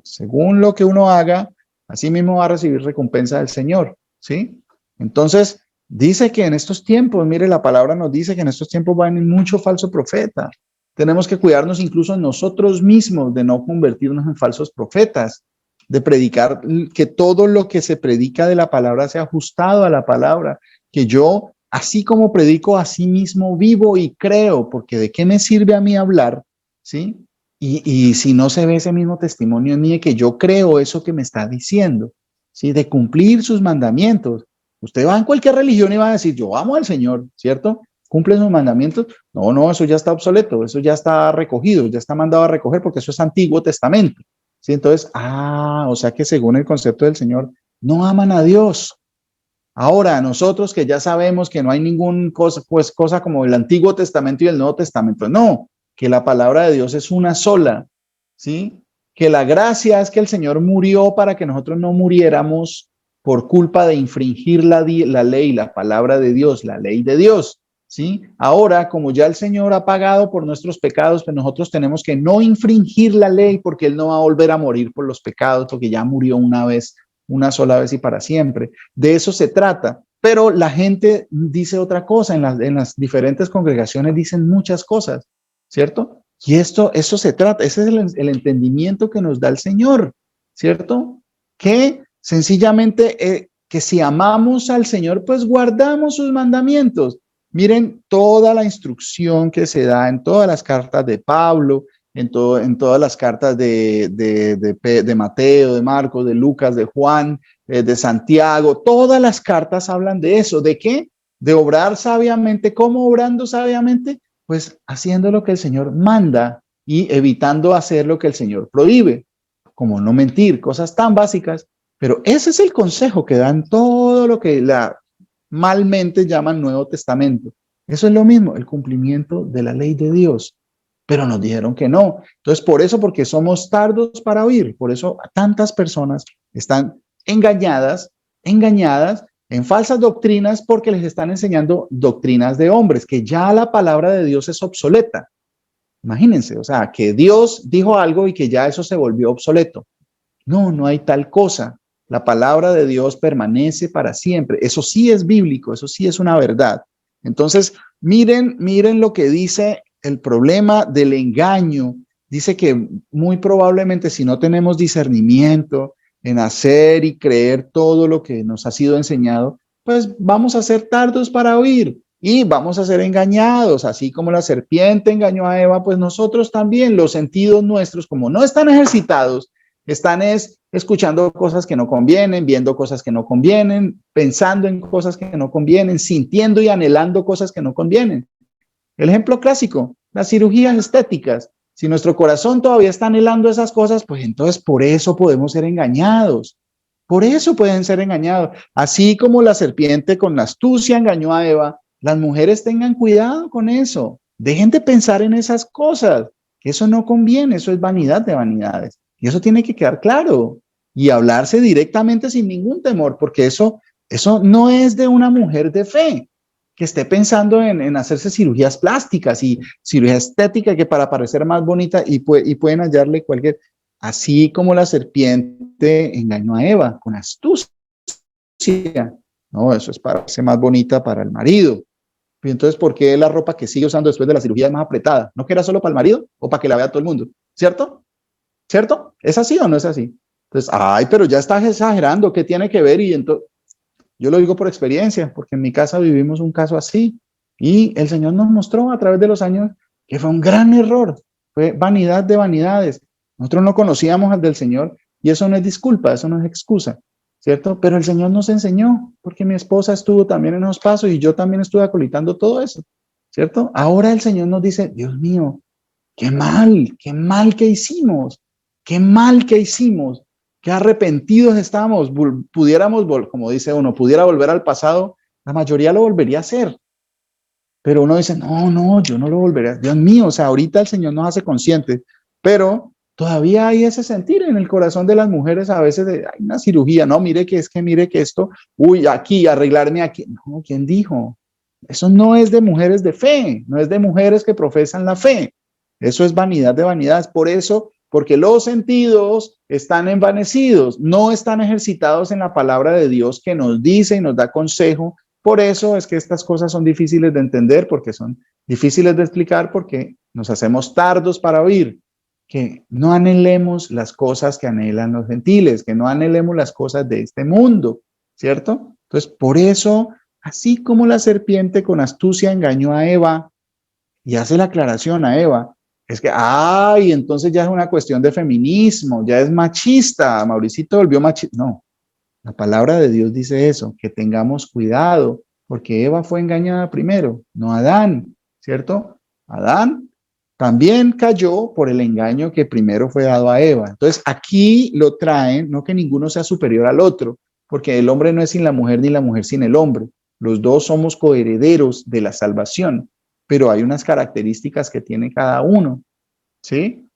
Según lo que uno haga, así mismo va a recibir recompensa del Señor, ¿sí? Entonces, dice que en estos tiempos, mire, la palabra nos dice que en estos tiempos va a venir mucho falso profeta. Tenemos que cuidarnos incluso nosotros mismos de no convertirnos en falsos profetas, de predicar, que todo lo que se predica de la palabra sea ajustado a la palabra, que yo, así como predico, así mismo vivo y creo, porque ¿de qué me sirve a mí hablar? ¿Sí? Y si no se ve ese mismo testimonio en mí de que yo creo eso que me está diciendo, ¿sí? De cumplir sus mandamientos. Usted va en cualquier religión y va a decir, yo amo al Señor, ¿cierto? Cumple sus mandamientos. No, no, eso ya está obsoleto, eso ya está recogido, ya está mandado a recoger porque eso es Antiguo Testamento. ¿Sí? Entonces, o sea que según el concepto del Señor, no aman a Dios. Ahora, nosotros que ya sabemos que no hay ninguna cosa como el Antiguo Testamento y el Nuevo Testamento, no, que la palabra de Dios es una sola, ¿sí? Que la gracia es que el Señor murió para que nosotros no muriéramos por culpa de infringir la ley, la palabra de Dios, la ley de Dios, ¿sí? Ahora, como ya el Señor ha pagado por nuestros pecados, pues nosotros tenemos que no infringir la ley porque Él no va a volver a morir por los pecados, porque ya murió una sola vez y para siempre. De eso se trata. Pero la gente dice otra cosa, en las diferentes congregaciones dicen muchas cosas, ¿cierto? Y eso se trata, ese es el entendimiento que nos da el Señor, ¿cierto? Que sencillamente, que si amamos al Señor, pues guardamos sus mandamientos. Miren toda la instrucción que se da en todas las cartas de Pablo, en todas las cartas de Mateo, de Marcos, de Lucas, de Juan, de Santiago, todas las cartas hablan de eso. ¿De qué? De obrar sabiamente. ¿Cómo obrando sabiamente? Pues haciendo lo que el Señor manda y evitando hacer lo que el Señor prohíbe, como no mentir, cosas tan básicas. Pero ese es el consejo que dan todo lo que malmente llaman Nuevo Testamento. Eso es lo mismo, el cumplimiento de la ley de Dios. Pero nos dijeron que no. Entonces, por eso, porque somos tardos para oír, por eso tantas personas están engañadas en falsas doctrinas porque les están enseñando doctrinas de hombres, que ya la palabra de Dios es obsoleta. Imagínense, o sea, que Dios dijo algo y que ya eso se volvió obsoleto. No, no hay tal cosa. La palabra de Dios permanece para siempre. Eso sí es bíblico, eso sí es una verdad. Entonces, miren lo que dice el problema del engaño. Dice que muy probablemente si no tenemos discernimiento en hacer y creer todo lo que nos ha sido enseñado, pues vamos a ser tardos para oír y vamos a ser engañados. Así como la serpiente engañó a Eva, pues nosotros también, los sentidos nuestros, como no están ejercitados, están escuchando cosas que no convienen, viendo cosas que no convienen, pensando en cosas que no convienen, sintiendo y anhelando cosas que no convienen. El ejemplo clásico, las cirugías estéticas. Si nuestro corazón todavía está anhelando esas cosas, pues entonces por eso podemos ser engañados. Por eso pueden ser engañados. Así como la serpiente con la astucia engañó a Eva, las mujeres tengan cuidado con eso. Dejen de pensar en esas cosas, que eso no conviene, eso es vanidad de vanidades. Y eso tiene que quedar claro y hablarse directamente sin ningún temor, porque eso no es de una mujer de fe que esté pensando en hacerse cirugías plásticas y cirugía estética que para parecer más bonita y pueden hallarle cualquier, así como la serpiente engañó a Eva con astucia. No, eso es para hacerse más bonita para el marido. Y entonces, ¿por qué la ropa que sigue usando después de la cirugía es más apretada? ¿No que era solo para el marido o para que la vea todo el mundo? ¿Cierto? ¿Cierto? ¿Es así o no es así? Entonces, ay, pero ya estás exagerando, ¿qué tiene que ver? Y entonces, yo lo digo por experiencia, porque en mi casa vivimos un caso así y el Señor nos mostró a través de los años que fue un gran error, fue vanidad de vanidades. Nosotros no conocíamos al del Señor y eso no es disculpa, eso no es excusa, ¿cierto? Pero el Señor nos enseñó, porque mi esposa estuvo también en esos pasos y yo también estuve acolitando todo eso, ¿cierto? Ahora el Señor nos dice, Dios mío, qué mal que hicimos, qué mal que hicimos, qué arrepentidos estamos, pudiéramos, como dice uno, pudiera volver al pasado, la mayoría lo volvería a hacer, pero uno dice, no, no, yo no lo volveré a hacer, Dios mío, o sea, ahorita el Señor nos hace conscientes, pero todavía hay ese sentir en el corazón de las mujeres a veces de, hay una cirugía, no, mire que esto, uy, aquí, arreglarme aquí, no, ¿quién dijo? Eso no es de mujeres de fe, no es de mujeres que profesan la fe. Eso es vanidad de vanidades. Por eso, porque los sentidos están envanecidos, no están ejercitados en la palabra de Dios que nos dice y nos da consejo. Por eso es que estas cosas son difíciles de entender, porque son difíciles de explicar, porque nos hacemos tardos para oír. Que no anhelemos las cosas que anhelan los gentiles, que no anhelemos las cosas de este mundo, ¿cierto? Entonces, por eso, así como la serpiente con astucia engañó a Eva y hace la aclaración a Eva, es que, ay, entonces ya es una cuestión de feminismo, ya es machista, Mauricito volvió machista. No, la palabra de Dios dice eso, que tengamos cuidado, porque Eva fue engañada primero, no Adán, ¿cierto? Adán también cayó por el engaño que primero fue dado a Eva. Entonces aquí lo traen, no que ninguno sea superior al otro, porque el hombre no es sin la mujer ni la mujer sin el hombre. Los dos somos coherederos de la salvación, pero hay unas características que tiene cada uno, ¿sí?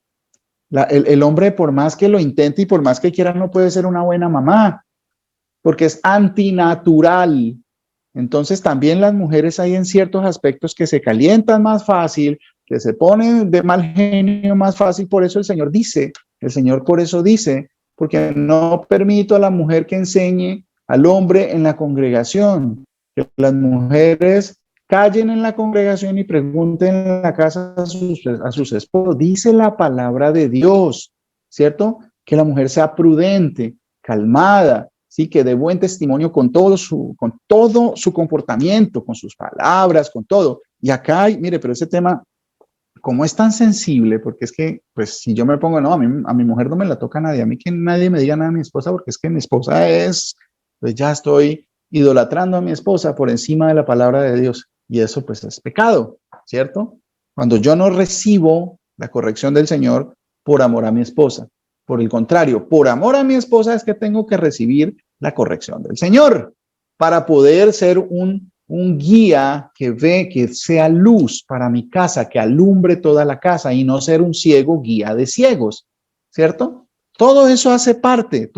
El hombre, por más que lo intente y por más que quiera, no puede ser una buena mamá, porque es antinatural. Entonces también las mujeres hay en ciertos aspectos que se calientan más fácil, que se ponen de mal genio más fácil. Por eso el Señor por eso dice, porque no permito a la mujer que enseñe al hombre en la congregación, que las mujeres callen en la congregación y pregunten en la casa a sus esposos. Dice la palabra de Dios, ¿cierto? Que la mujer sea prudente, calmada, sí, que dé buen testimonio con todo su comportamiento, con sus palabras, con todo. Y acá hay, mire, pero ese tema, como es tan sensible, porque es que, pues, si yo me pongo, no, a mi mujer no me la toca nadie, a mí que nadie me diga nada a mi esposa, porque es que mi esposa es, pues ya estoy idolatrando a mi esposa por encima de la palabra de Dios. Y eso, pues, es pecado, ¿cierto? Cuando yo no recibo la corrección del Señor por amor a mi esposa. Por el contrario, por amor a mi esposa es que tengo que recibir la corrección del Señor para poder ser un guía que ve, que sea luz para mi casa, que alumbre toda la casa y no ser un ciego guía de ciegos, ¿cierto? Todo eso hace parte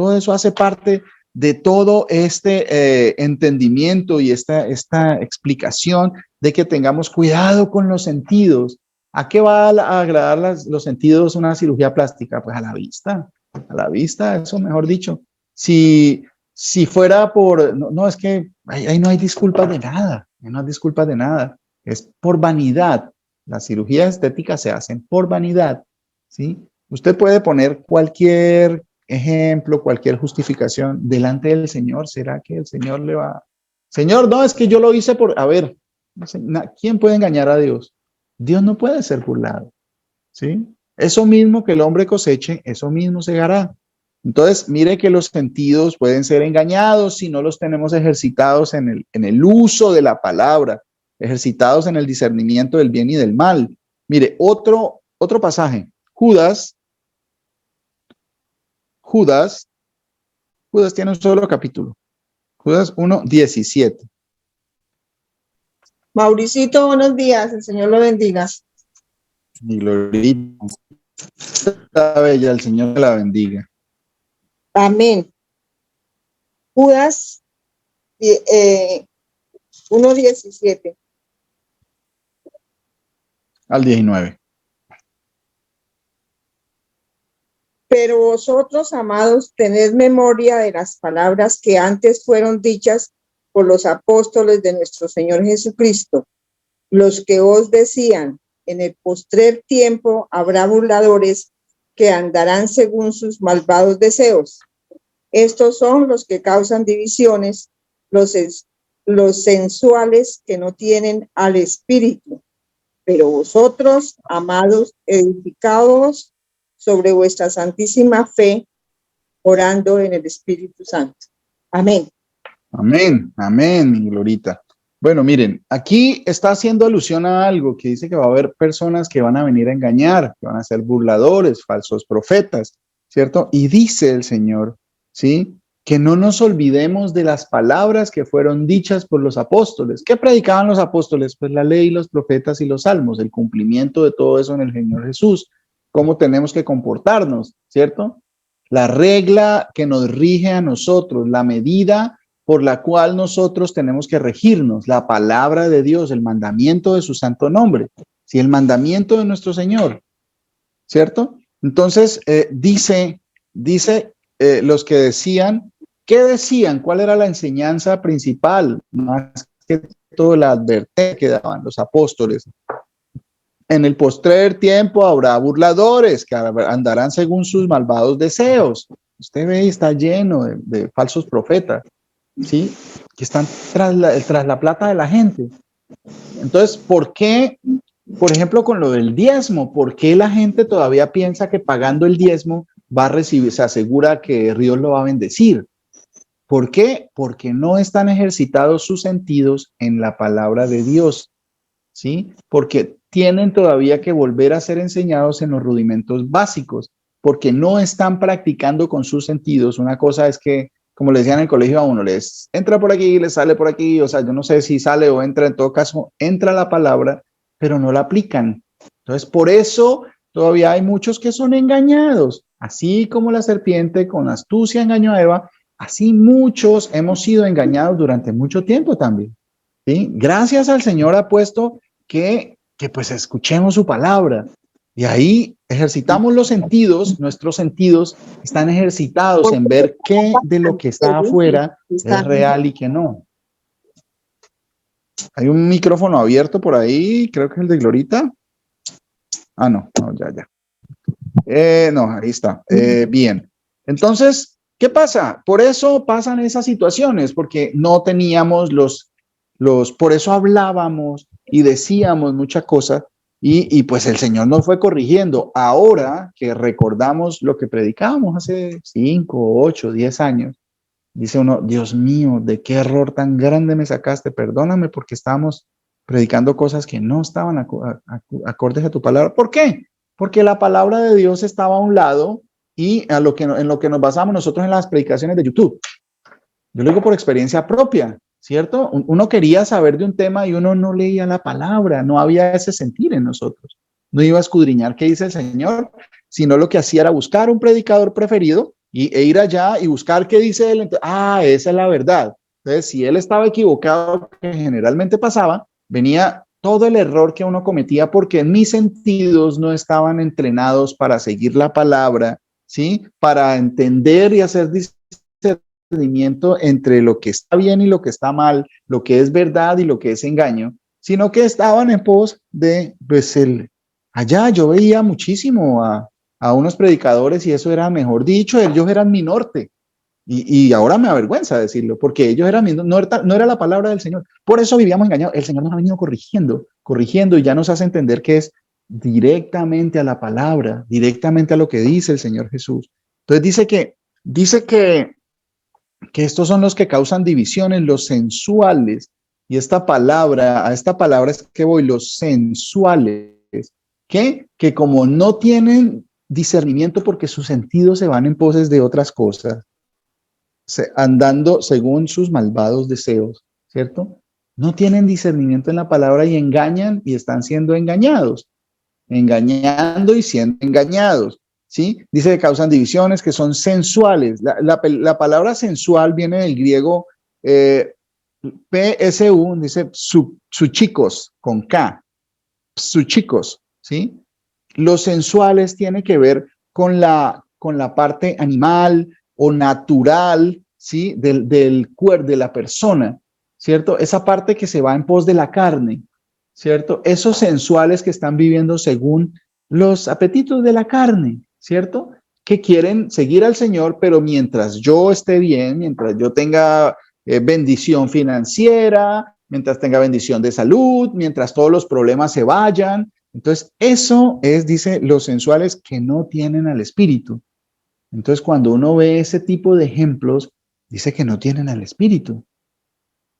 de todo este entendimiento y esta explicación de que tengamos cuidado con los sentidos. ¿A qué va a agradar los sentidos una cirugía plástica? Pues a la vista, eso mejor dicho. Si fuera por, no es que ahí no hay disculpas de nada, no hay disculpas de nada, es por vanidad. Las cirugías estéticas se hacen por vanidad, ¿sí? Usted puede poner cualquier ejemplo, cualquier justificación delante del Señor. ¿Será que el Señor le va? Señor, no, es que yo lo hice por, a ver, ¿quién puede engañar a Dios? Dios no puede ser burlado, ¿sí? Eso mismo que el hombre coseche, eso mismo segará. Entonces, mire que los sentidos pueden ser engañados si no los tenemos ejercitados en el uso de la palabra, ejercitados en el discernimiento del bien y del mal. Mire, otro pasaje, Judas Judas tiene un solo capítulo. Judas 1:17. Mauricito, buenos días, el Señor lo bendiga. Mi glorita bella, el Señor te la bendiga. Amén. Judas 1:17 Al 19. Pero vosotros, amados, tened memoria de las palabras que antes fueron dichas por los apóstoles de nuestro Señor Jesucristo, los que os decían, en el postrer tiempo habrá burladores que andarán según sus malvados deseos. Estos son los que causan divisiones, los sensuales que no tienen al Espíritu. Pero vosotros, amados, edificaos sobre vuestra santísima fe, orando en el Espíritu Santo. Amén. Amén, amén, mi glorita. Bueno, miren, aquí está haciendo alusión a algo que dice que va a haber personas que van a venir a engañar, que van a ser burladores, falsos profetas, ¿cierto? Y dice el Señor, ¿sí? Que no nos olvidemos de las palabras que fueron dichas por los apóstoles. ¿Qué predicaban los apóstoles? Pues la ley, los profetas y los salmos, el cumplimiento de todo eso en el Señor Jesús, cómo tenemos que comportarnos, ¿cierto? La regla que nos rige a nosotros, la medida por la cual nosotros tenemos que regirnos, la palabra de Dios, el mandamiento de su santo nombre, ¿sí? El mandamiento de nuestro Señor, ¿cierto? Entonces, dice los que decían, ¿qué decían? ¿Cuál era la enseñanza principal? Más que todo la advertencia que daban los apóstoles. En el postrer tiempo habrá burladores que andarán según sus malvados deseos. Usted ve, está lleno de falsos profetas, ¿sí? Que están tras la plata de la gente. Entonces, ¿por qué, por ejemplo, con lo del diezmo, por qué la gente todavía piensa que pagando el diezmo va a recibir, se asegura que Dios lo va a bendecir? ¿Por qué? Porque no están ejercitados sus sentidos en la palabra de Dios, ¿sí? Porque tienen todavía que volver a ser enseñados en los rudimentos básicos, porque no están practicando con sus sentidos. Una cosa es que, como le decían en el colegio a uno, les entra por aquí, les sale por aquí, o sea, yo no sé si sale o entra, en todo caso, entra la palabra, pero no la aplican. Entonces, por eso todavía hay muchos que son engañados, así como la serpiente con astucia engañó a Eva, así muchos hemos sido engañados durante mucho tiempo también, ¿sí? Gracias al Señor ha puesto que pues escuchemos su palabra y ahí ejercitamos los sentidos, nuestros sentidos están ejercitados en ver qué de lo que está afuera es real y qué no. Hay un micrófono abierto por ahí, creo que es el de Glorita. Ah, no, ya. No, ahí está. Bien. Entonces, ¿qué pasa? Por eso pasan esas situaciones, porque no teníamos por eso hablábamos y decíamos muchas cosas y pues el Señor nos fue corrigiendo. Ahora que recordamos lo que predicábamos hace 5, 8, 10 años, dice uno, Dios mío, ¿de qué error tan grande me sacaste? Perdóname porque estábamos predicando cosas que no estaban acordes a tu palabra. ¿Por qué? Porque la palabra de Dios estaba a un lado y en lo que nos basamos nosotros en las predicaciones de YouTube. Yo lo digo por experiencia propia, ¿cierto? Uno quería saber de un tema y uno no leía la palabra, no había ese sentir en nosotros. No iba a escudriñar qué dice el Señor, sino lo que hacía era buscar un predicador preferido e ir allá y buscar qué dice él. Esa es la verdad. Entonces, si él estaba equivocado, que generalmente pasaba, venía todo el error que uno cometía porque mis sentidos no estaban entrenados para seguir la palabra, ¿sí? Para entender y hacer discernimiento entre lo que está bien y lo que está mal, lo que es verdad y lo que es engaño, sino que estaban en pos de, pues, allá yo veía muchísimo a unos predicadores y eso era, mejor dicho, ellos eran mi norte. Y ahora me avergüenza decirlo, porque ellos eran, no era la palabra del Señor. Por eso vivíamos engañados. El Señor nos ha venido corrigiendo y ya nos hace entender que es directamente a la palabra, directamente a lo que dice el Señor Jesús. Entonces dice que estos son los que causan divisiones, los sensuales. Y a esta palabra es que voy, los sensuales, que como no tienen discernimiento porque sus sentidos se van en poses de otras cosas, andando según sus malvados deseos, ¿cierto? No tienen discernimiento en la palabra y engañan y están siendo engañados, engañando y siendo engañados, ¿sí? Dice que causan divisiones, que son sensuales. La palabra sensual viene del griego PSU, dice psuchikos, con K, psuchikos, ¿sí? Los sensuales tiene que ver con la parte animal o natural, ¿sí? Del cuerpo, de la persona, ¿cierto? Esa parte que se va en pos de la carne, ¿cierto? Esos sensuales que están viviendo según los apetitos de la carne, ¿cierto? Que quieren seguir al Señor, pero mientras yo esté bien, mientras yo tenga bendición financiera, mientras tenga bendición de salud, mientras todos los problemas se vayan. Entonces, eso es, dice, los sensuales que no tienen al Espíritu. Entonces, cuando uno ve ese tipo de ejemplos, dice que no tienen al Espíritu.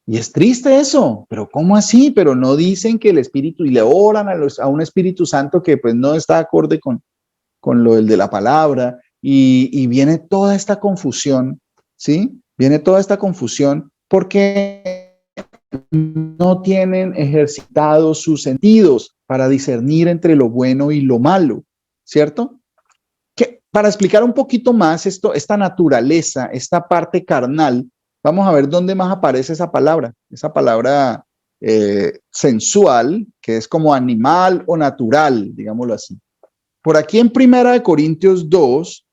Y es triste eso, pero ¿cómo así? Pero no dicen que el Espíritu, y le oran a un Espíritu Santo que pues no está acorde con lo de la palabra, y viene toda esta confusión, ¿sí? Viene toda esta confusión porque no tienen ejercitados sus sentidos para discernir entre lo bueno y lo malo, ¿cierto? Que para explicar un poquito más esta naturaleza, esta parte carnal, vamos a ver dónde más aparece esa palabra sensual, que es como animal o natural, digámoslo así. Por aquí en Primera de Corintios 2,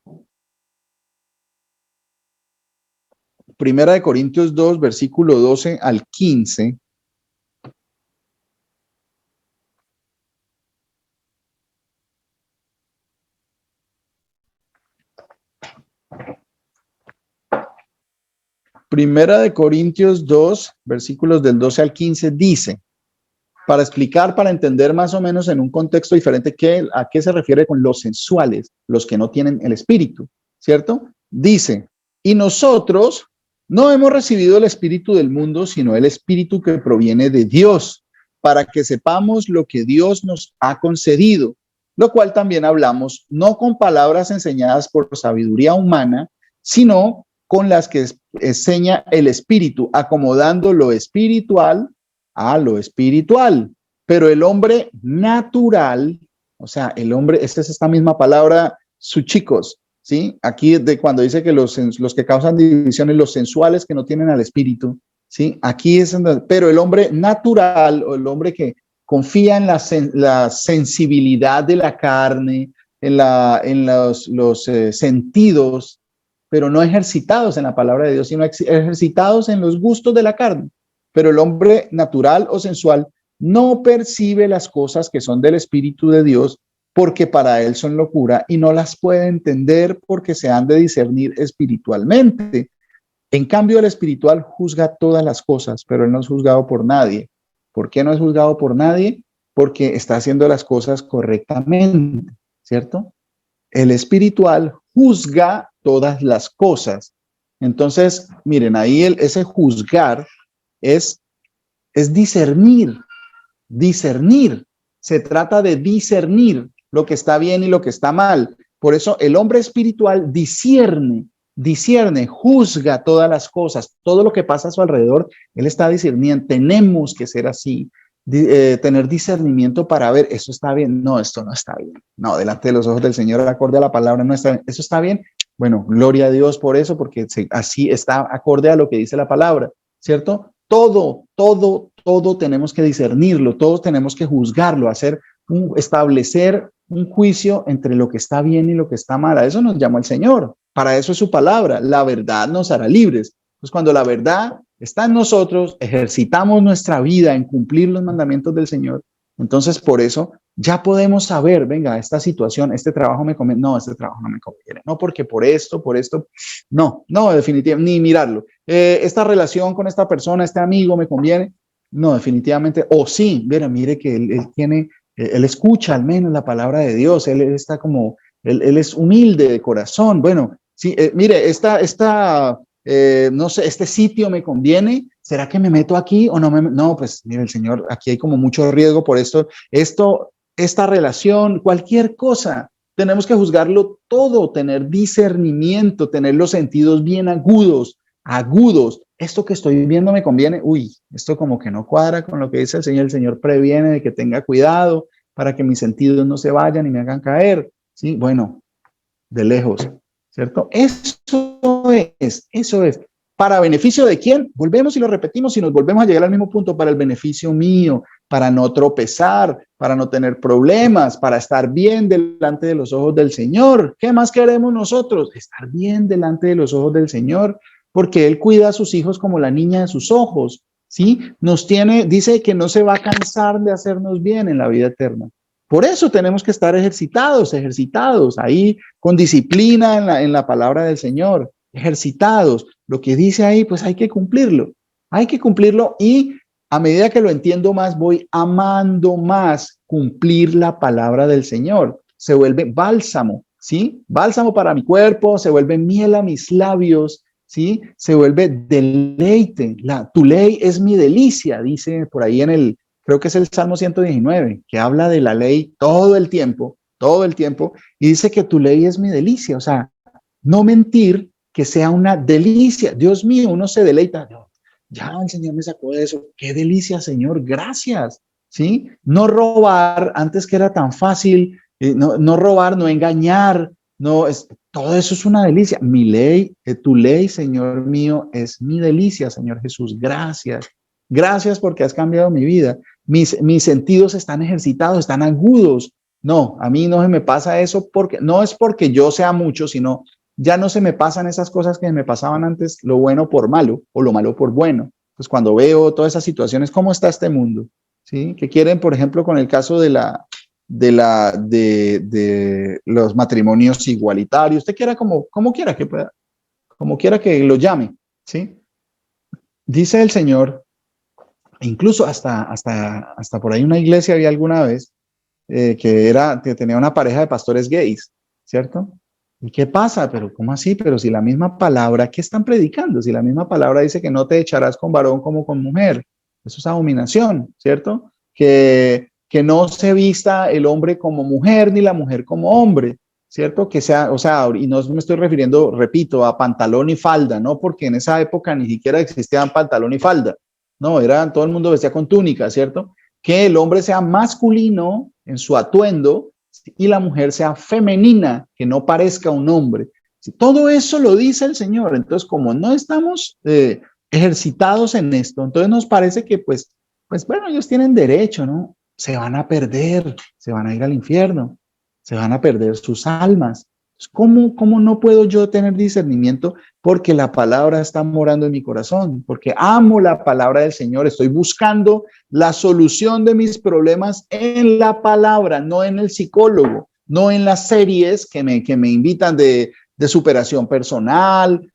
versículo 12 al 15, Primera de Corintios 2, versículos del 12 al 15, dice, para explicar, para entender más o menos en un contexto diferente a qué se refiere con los sensuales, los que no tienen el Espíritu, ¿cierto? Dice, y nosotros no hemos recibido el Espíritu del mundo, sino el Espíritu que proviene de Dios, para que sepamos lo que Dios nos ha concedido, lo cual también hablamos, no con palabras enseñadas por sabiduría humana, sino con las que enseña el Espíritu, acomodando lo espiritual a lo espiritual. Pero el hombre natural, o sea, el hombre, esta es esta misma palabra, psuchikos, ¿sí? Aquí cuando dice que los que causan divisiones, los sensuales que no tienen al Espíritu, ¿sí? Aquí es, pero el hombre natural, o el hombre que confía en la sensibilidad de la carne, en los sentidos, pero no ejercitados en la palabra de Dios, sino ejercitados en los gustos de la carne. Pero el hombre natural o sensual no percibe las cosas que son del Espíritu de Dios, porque para él son locura y no las puede entender porque se han de discernir espiritualmente. En cambio, el espiritual juzga todas las cosas, pero él no es juzgado por nadie. ¿Por qué no es juzgado por nadie? Porque está haciendo las cosas correctamente, ¿cierto? El espiritual juzga todas las cosas. Entonces, miren, ahí ese juzgar es discernir. Se trata de discernir lo que está bien y lo que está mal. Por eso el hombre espiritual discierne, juzga todas las cosas, todo lo que pasa a su alrededor, él está discerniendo. Tenemos que ser así, tener discernimiento para ver, esto está bien, no, esto no está bien. No, delante de los ojos del Señor, acorde a la palabra, no está bien. ¿Eso está bien? Bueno, gloria a Dios por eso, porque así está acorde a lo que dice la palabra, ¿cierto? Todo tenemos que discernirlo, todos tenemos que juzgarlo, establecer un juicio entre lo que está bien y lo que está mal. A eso nos llama el Señor, para eso es su palabra, la verdad nos hará libres. Pues cuando la verdad está en nosotros, ejercitamos nuestra vida en cumplir los mandamientos del Señor, entonces por eso ya podemos saber, venga, esta situación, este trabajo me conviene, no, este trabajo no me conviene, no, porque por esto, no, definitivamente, ni mirarlo. Esta relación con esta persona, este amigo me conviene, no, definitivamente, o sí, mire que él escucha al menos la palabra de Dios, él está como, él es humilde de corazón, bueno, sí, mire, no sé, este sitio me conviene, ¿será que me meto aquí o no no? Pues mire, el Señor, aquí hay como mucho riesgo por esta relación, cualquier cosa, tenemos que juzgarlo todo, tener discernimiento, tener los sentidos bien agudos agudos. Esto que estoy viendo me conviene, uy, esto como que no cuadra con lo que dice el Señor previene de que tenga cuidado para que mis sentidos no se vayan y me hagan caer, ¿sí? Bueno, de lejos, ¿cierto? Eso es. ¿Para beneficio de quién? Volvemos y lo repetimos y nos volvemos a llegar al mismo punto, para el beneficio mío, para no tropezar, para no tener problemas, para estar bien delante de los ojos del Señor. ¿Qué más queremos nosotros? Estar bien delante de los ojos del Señor, porque Él cuida a sus hijos como la niña de sus ojos, ¿sí? Dice que no se va a cansar de hacernos bien en la vida eterna. Por eso tenemos que estar ejercitados ahí con disciplina en la palabra del Señor, ejercitados. Lo que dice ahí, pues hay que cumplirlo y a medida que lo entiendo más, voy amando más cumplir la palabra del Señor. Se vuelve bálsamo, ¿sí? Bálsamo para mi cuerpo, se vuelve miel a mis labios, ¿sí? Se vuelve deleite. Tu ley es mi delicia, dice por ahí creo que es el Salmo 119, que habla de la ley todo el tiempo, y dice que tu ley es mi delicia, o sea, no mentir, que sea una delicia. Dios mío, uno se deleita, ya el Señor me sacó de eso, qué delicia, Señor, gracias, ¿sí? No robar, antes que era tan fácil, no robar, no engañar, todo eso es una delicia. Mi ley, tu ley, Señor mío, es mi delicia, Señor Jesús, gracias. Gracias porque has cambiado mi vida. Mis sentidos están ejercitados, están agudos. No, a mí no se me pasa eso no es porque yo sea mucho, sino ya no se me pasan esas cosas que me pasaban antes, lo bueno por malo o lo malo por bueno. Pues cuando veo todas esas situaciones, ¿cómo está este mundo? ¿Sí? ¿Qué quieren, por ejemplo, con el caso de los matrimonios igualitarios? Usted quiera como quiera que pueda, como quiera que lo llame, ¿sí? Dice el Señor, incluso hasta por ahí una iglesia había alguna vez que tenía una pareja de pastores gays, ¿cierto? ¿Y qué pasa? Pero ¿cómo así? Pero si la misma palabra, ¿qué están predicando? Si la misma palabra dice que no te echarás con varón como con mujer, eso es abominación, ¿cierto? Que no se vista el hombre como mujer ni la mujer como hombre, ¿cierto? Que sea, o sea, y no me estoy refiriendo, repito, a pantalón y falda, ¿no? Porque en esa época ni siquiera existían pantalón y falda, no, todo el mundo vestía con túnica, ¿cierto? Que el hombre sea masculino en su atuendo y la mujer sea femenina, que no parezca un hombre. Todo eso lo dice el Señor. Entonces, como no estamos ejercitados en esto, entonces nos parece que pues bueno, ellos tienen derecho, ¿no? Se van a perder, se van a ir al infierno, se van a perder sus almas. ¿Cómo no puedo yo tener discernimiento? Porque la palabra está morando en mi corazón, porque amo la palabra del Señor, estoy buscando la solución de mis problemas en la palabra, no en el psicólogo, no en las series que me invitan de superación personal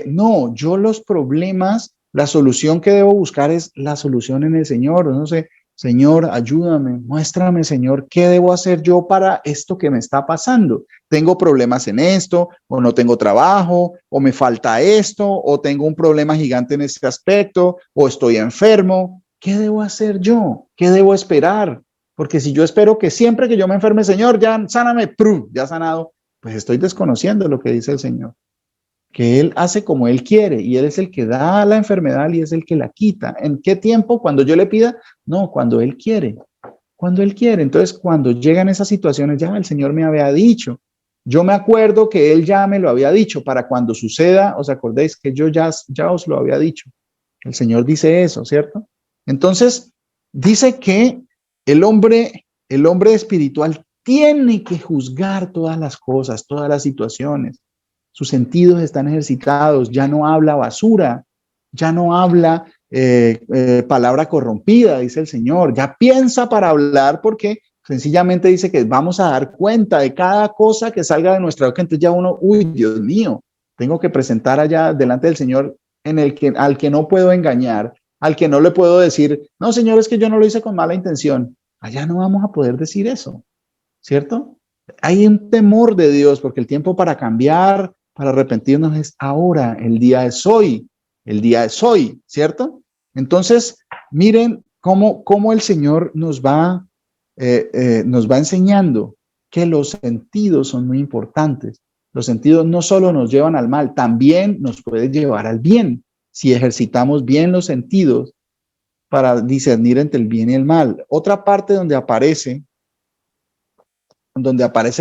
no, yo los problemas, la solución que debo buscar es la solución en el Señor. No sé, Señor, ayúdame, muéstrame, Señor, ¿qué debo hacer yo para esto que me está pasando? ¿Tengo problemas en esto? ¿O no tengo trabajo? ¿O me falta esto? ¿O tengo un problema gigante en este aspecto? ¿O estoy enfermo? ¿Qué debo hacer yo? ¿Qué debo esperar? Porque si yo espero que siempre que yo me enferme, Señor, ya sáname, ¡prum! Ya sanado, pues estoy desconociendo lo que dice el Señor. Que Él hace como Él quiere y Él es el que da la enfermedad y es el que la quita. ¿En qué tiempo? Cuando yo le pida, no, cuando Él quiere, cuando Él quiere. Entonces, cuando llegan esas situaciones, ya el Señor me había dicho, yo me acuerdo que Él ya me lo había dicho, para cuando suceda, os acordéis que yo ya os lo había dicho. El Señor dice eso, ¿cierto? Entonces, dice que el hombre espiritual tiene que juzgar todas las cosas, todas las situaciones. Sus sentidos están ejercitados, ya no habla basura, ya no habla palabra corrompida, dice el Señor, ya piensa para hablar porque sencillamente dice que vamos a dar cuenta de cada cosa que salga de nuestra boca. Entonces ya uno, uy, Dios mío, tengo que presentar allá delante del Señor al que no puedo engañar, al que no le puedo decir, no, Señor, es que yo no lo hice con mala intención. Allá no vamos a poder decir eso, ¿cierto? Hay un temor de Dios porque el tiempo para cambiar, para arrepentirnos es ahora, el día es hoy, ¿cierto? Entonces, miren cómo el Señor nos va enseñando que los sentidos son muy importantes. Los sentidos no solo nos llevan al mal, también nos pueden llevar al bien, si ejercitamos bien los sentidos para discernir entre el bien y el mal. Otra parte donde aparece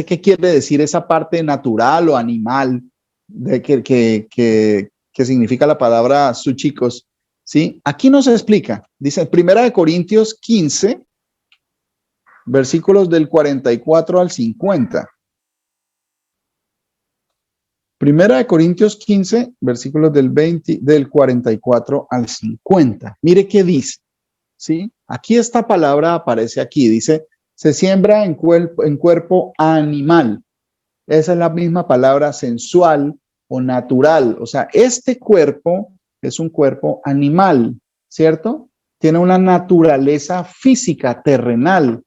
qué quiere decir esa parte natural o animal de que significa la palabra chicos, ¿sí? Aquí nos explica, dice 1 Corintios 15, versículos del 44 al 50. 1 Corintios 15, versículos del 44 al 50. Mire qué dice, ¿sí? Aquí esta palabra aparece aquí, dice, se siembra en cuerpo animal. Esa es la misma palabra sensual o natural. O sea, este cuerpo es un cuerpo animal, ¿cierto? Tiene una naturaleza física, terrenal,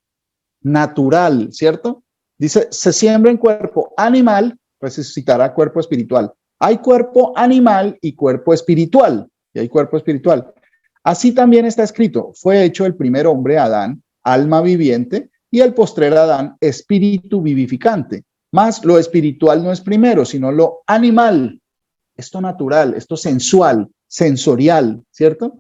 natural, ¿cierto? Dice, se siembra en cuerpo animal, resucitará cuerpo espiritual. Hay cuerpo animal y cuerpo espiritual. Y hay cuerpo espiritual. Así también está escrito, fue hecho el primer hombre, Adán, alma viviente, y el postrer Adán, espíritu vivificante. Más lo espiritual no es primero, sino lo animal, esto natural, esto sensual, sensorial, ¿cierto?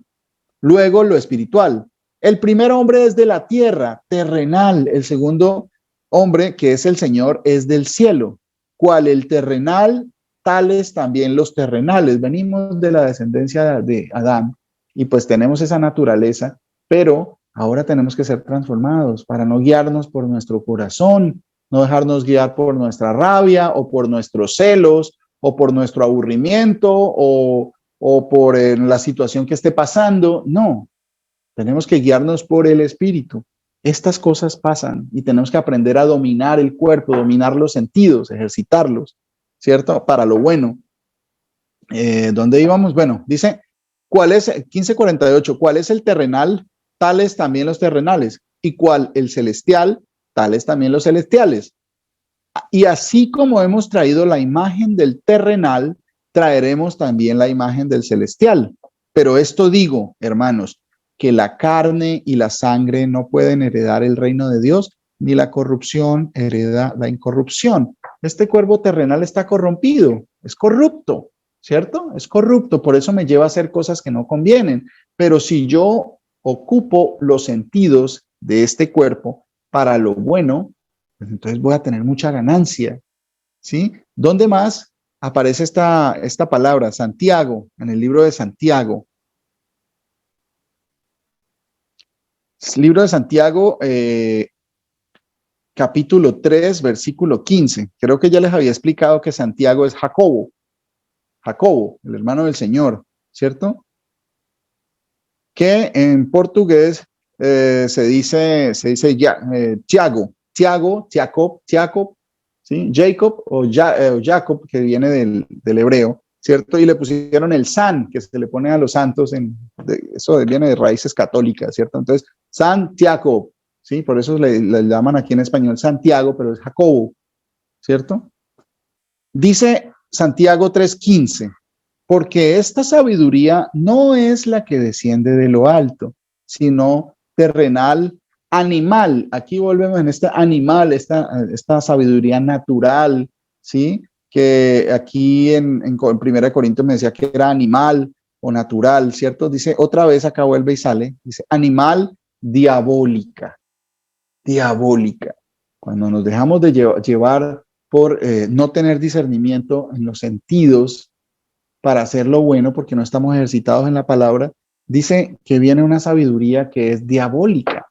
Luego lo espiritual. El primer hombre es de la tierra, terrenal. El segundo hombre, que es el Señor, es del cielo. Cual el terrenal, tales también los terrenales. Venimos de la descendencia de Adán y pues tenemos esa naturaleza, pero ahora tenemos que ser transformados para no guiarnos por nuestro corazón, no dejarnos guiar por nuestra rabia o por nuestros celos o por nuestro aburrimiento o por la situación que esté pasando. No, tenemos que guiarnos por el Espíritu. Estas cosas pasan y tenemos que aprender a dominar el cuerpo, dominar los sentidos, ejercitarlos, ¿cierto? Para lo bueno. ¿Dónde íbamos? Bueno, dice, ¿cuál es? 15:48, ¿cuál es el terrenal? Tales también los terrenales. ¿Y cuál? El celestial, tales también los celestiales. Y así como hemos traído la imagen del terrenal, traeremos también la imagen del celestial. Pero esto digo, hermanos, que la carne y la sangre no pueden heredar el reino de Dios, ni la corrupción hereda la incorrupción. Este cuerpo terrenal está corrompido, es corrupto, ¿cierto? Es corrupto, por eso me lleva a hacer cosas que no convienen. Pero si yo ocupo los sentidos de este cuerpo para lo bueno, pues entonces voy a tener mucha ganancia, ¿sí? ¿Dónde más aparece esta palabra? Santiago, en el libro de Santiago. Libro de Santiago, capítulo 3, versículo 15. Creo que ya les había explicado que Santiago es Jacobo, el hermano del Señor, ¿cierto? Que en portugués se dice Tiago, ¿sí? Jacob o Jacob, que viene del hebreo, ¿cierto? Y le pusieron el San, que se le pone a los santos, eso viene de raíces católicas, ¿cierto? Entonces, Santiago, ¿sí? Por eso le llaman aquí en español Santiago, pero es Jacobo, ¿cierto? Dice Santiago 3:15, porque esta sabiduría no es la que desciende de lo alto, sino terrenal, animal. Aquí volvemos en este animal, esta sabiduría natural, ¿sí? Que aquí en 1 Corintios me decía que era animal o natural, ¿cierto? Dice, otra vez acá vuelve y sale, dice, animal diabólica. Cuando nos dejamos de llevar por no tener discernimiento en los sentidos para hacer lo bueno, porque no estamos ejercitados en la palabra, dice que viene una sabiduría que es diabólica,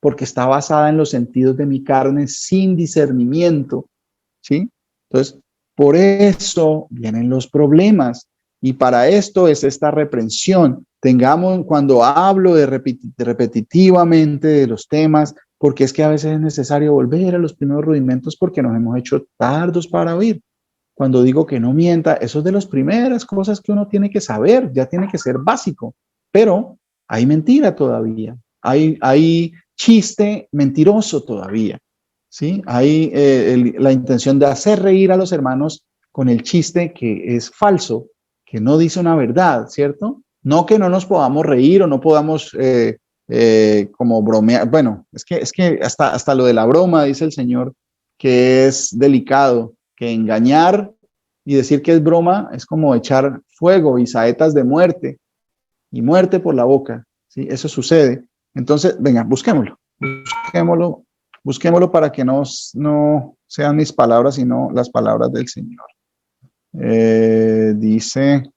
porque está basada en los sentidos de mi carne sin discernimiento, ¿sí? Entonces, por eso vienen los problemas, y para esto es esta reprensión. Cuando hablo repetitivamente de los temas, porque es que a veces es necesario volver a los primeros rudimentos porque nos hemos hecho tardos para oír. Cuando digo que no mienta, eso es de las primeras cosas que uno tiene que saber, ya tiene que ser básico, pero hay mentira todavía, hay chiste mentiroso todavía, ¿sí? Hay la intención de hacer reír a los hermanos con el chiste que es falso, que no dice una verdad, ¿cierto? No que no nos podamos reír o no podamos como bromear. Bueno, es que hasta lo de la broma, dice el Señor, que es delicado, que engañar y decir que es broma es como echar fuego y saetas de muerte y muerte por la boca, ¿sí? Eso sucede. Entonces, venga, busquémoslo para que no sean mis palabras, sino las palabras del Señor. Dice,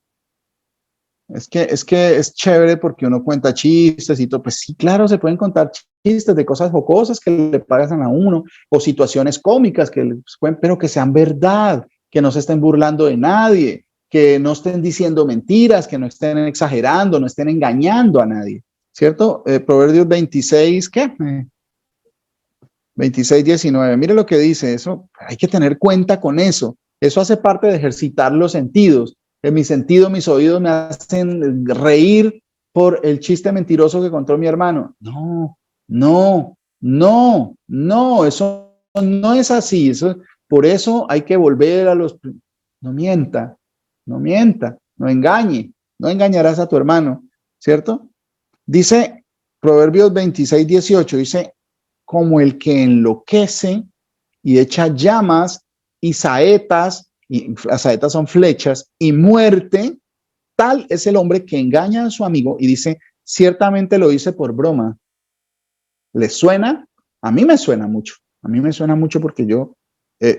es que es chévere porque uno cuenta chistes y todo, pues sí, claro, se pueden contar chistes de cosas jocosas que le pasan a uno, o situaciones cómicas que les pueden, pero que sean verdad, que no se estén burlando de nadie, que no estén diciendo mentiras, que no estén exagerando, no estén engañando a nadie, ¿cierto? Proverbios 26, ¿qué? 26, 19. Mire lo que dice, eso hay que tener cuenta con eso. Eso hace parte de ejercitar los sentidos. En mi sentido, mis oídos me hacen reír por el chiste mentiroso que contó mi hermano. No, eso no es así. Por eso hay que volver a los... No mienta, no engañe, no engañarás a tu hermano, ¿cierto? Dice Proverbios 26, 18, dice, como el que enloquece y echa llamas y saetas, y las saetas son flechas, y muerte, tal es el hombre que engaña a su amigo y dice, ciertamente lo hice por broma. ¿Les suena? A mí me suena mucho porque yo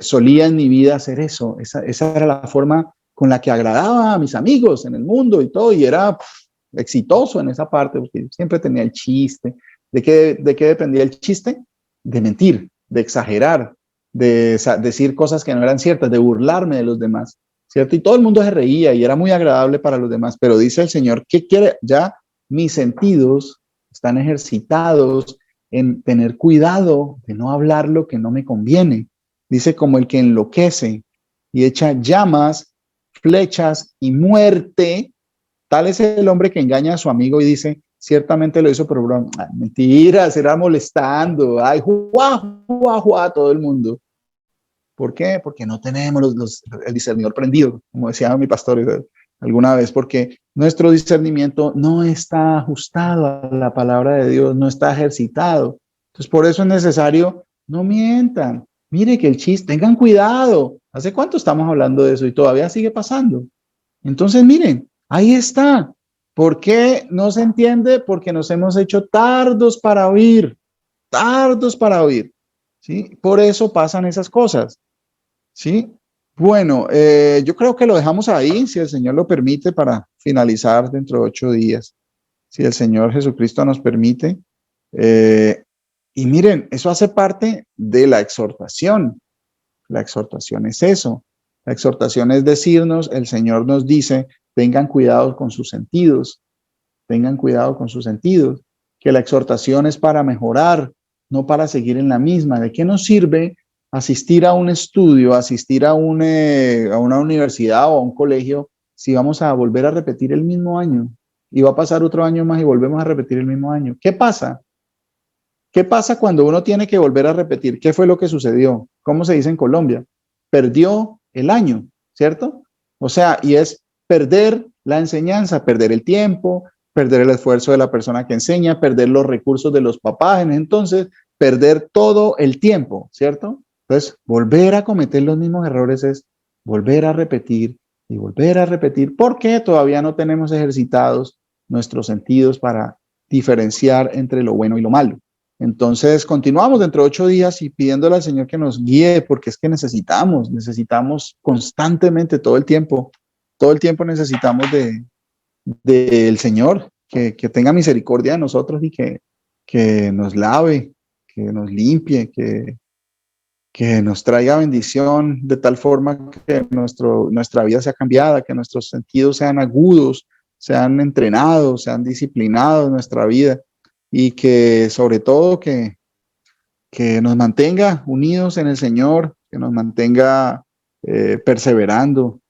solía en mi vida hacer eso. Esa era la forma con la que agradaba a mis amigos en el mundo y todo, y era exitoso en esa parte, porque siempre tenía el chiste. ¿De qué dependía el chiste? De mentir, de exagerar, de decir cosas que no eran ciertas, de burlarme de los demás, ¿cierto? Y todo el mundo se reía y era muy agradable para los demás, pero dice el Señor, ¿qué quiere? Ya mis sentidos están ejercitados en tener cuidado de no hablar lo que no me conviene. Dice, como el que enloquece y echa llamas, flechas y muerte, tal es el hombre que engaña a su amigo y dice, ciertamente lo hizo por broma. Ay, mentiras, era molestando. Ay, juá, todo el mundo. ¿Por qué? Porque no tenemos el discernidor prendido, como decía mi pastor alguna vez, porque nuestro discernimiento no está ajustado a la palabra de Dios, no está ejercitado. Entonces, por eso es necesario, no mientan. Mire que el chiste, tengan cuidado. ¿Hace cuánto estamos hablando de eso y todavía sigue pasando? Entonces, miren, ahí está. ¿Por qué no se entiende? Porque nos hemos hecho tardos para oír, ¿sí? Por eso pasan esas cosas, ¿sí? Bueno, yo creo que lo dejamos ahí, si el Señor lo permite, para finalizar dentro de 8 días, si el Señor Jesucristo nos permite. Y miren, eso hace parte de la exhortación. La exhortación es eso. La exhortación es decirnos, el Señor nos dice, tengan cuidado con sus sentidos, que la exhortación es para mejorar, no para seguir en la misma. ¿De qué nos sirve asistir a un estudio, asistir a una universidad o a un colegio si vamos a volver a repetir el mismo año? Y va a pasar otro año más y volvemos a repetir el mismo año. ¿Qué pasa? ¿Qué pasa cuando uno tiene que volver a repetir? ¿Qué fue lo que sucedió? ¿Cómo se dice en Colombia? Perdió el año, ¿cierto? O sea, y es perder la enseñanza, perder el tiempo, perder el esfuerzo de la persona que enseña, perder los recursos de los papás, entonces perder todo el tiempo, ¿cierto? Entonces, volver a cometer los mismos errores es volver a repetir y volver a repetir, porque todavía no tenemos ejercitados nuestros sentidos para diferenciar entre lo bueno y lo malo. Entonces, continuamos dentro de 8 días y pidiéndole al Señor que nos guíe, porque es que necesitamos constantemente, todo el tiempo necesitamos del Señor, que tenga misericordia de nosotros y que nos lave, que nos limpie, que nos traiga bendición de tal forma que nuestra vida sea cambiada, que nuestros sentidos sean agudos, sean entrenados, sean disciplinados en nuestra vida. Y que sobre todo que nos mantenga unidos en el Señor, que nos mantenga perseverando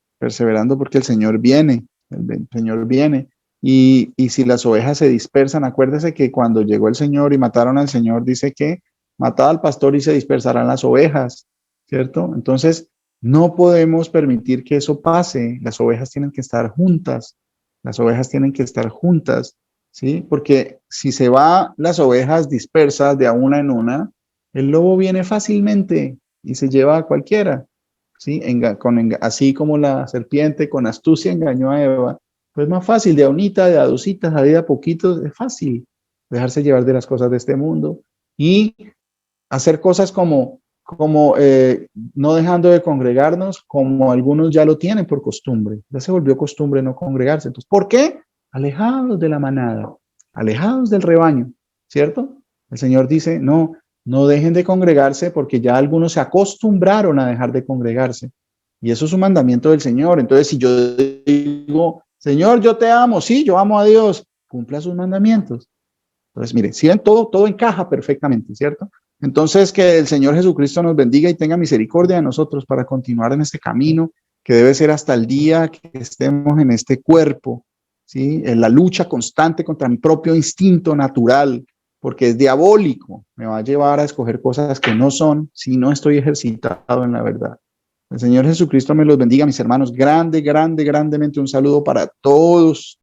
porque el Señor viene, y si las ovejas se dispersan, acuérdese que cuando llegó el Señor y mataron al Señor, dice que matad al pastor y se dispersarán las ovejas, ¿cierto? Entonces no podemos permitir que eso pase, las ovejas tienen que estar juntas, ¿sí? Porque si se van las ovejas dispersas de una en una, el lobo viene fácilmente y se lleva a cualquiera. ¿sí? Así como la serpiente con astucia engañó a Eva, pues más fácil, de a unita, de a dositas, de a poquitos, es fácil dejarse llevar de las cosas de este mundo y hacer cosas como no dejando de congregarnos, como algunos ya lo tienen por costumbre. Ya se volvió costumbre no congregarse. Entonces, ¿por qué? Alejados de la manada, alejados del rebaño, ¿cierto? El Señor dice, no dejen de congregarse porque ya algunos se acostumbraron a dejar de congregarse. Y eso es un mandamiento del Señor. Entonces, si yo digo, Señor, yo te amo, sí, yo amo a Dios, cumpla sus mandamientos. Entonces, miren, si ven, todo encaja perfectamente, ¿cierto? Entonces, que el Señor Jesucristo nos bendiga y tenga misericordia de nosotros para continuar en este camino que debe ser hasta el día que estemos en este cuerpo, ¿sí? En la lucha constante contra mi propio instinto natural, porque es diabólico, me va a llevar a escoger cosas que no son si no estoy ejercitado en la verdad. El Señor Jesucristo me los bendiga, mis hermanos. Grandemente un saludo para todos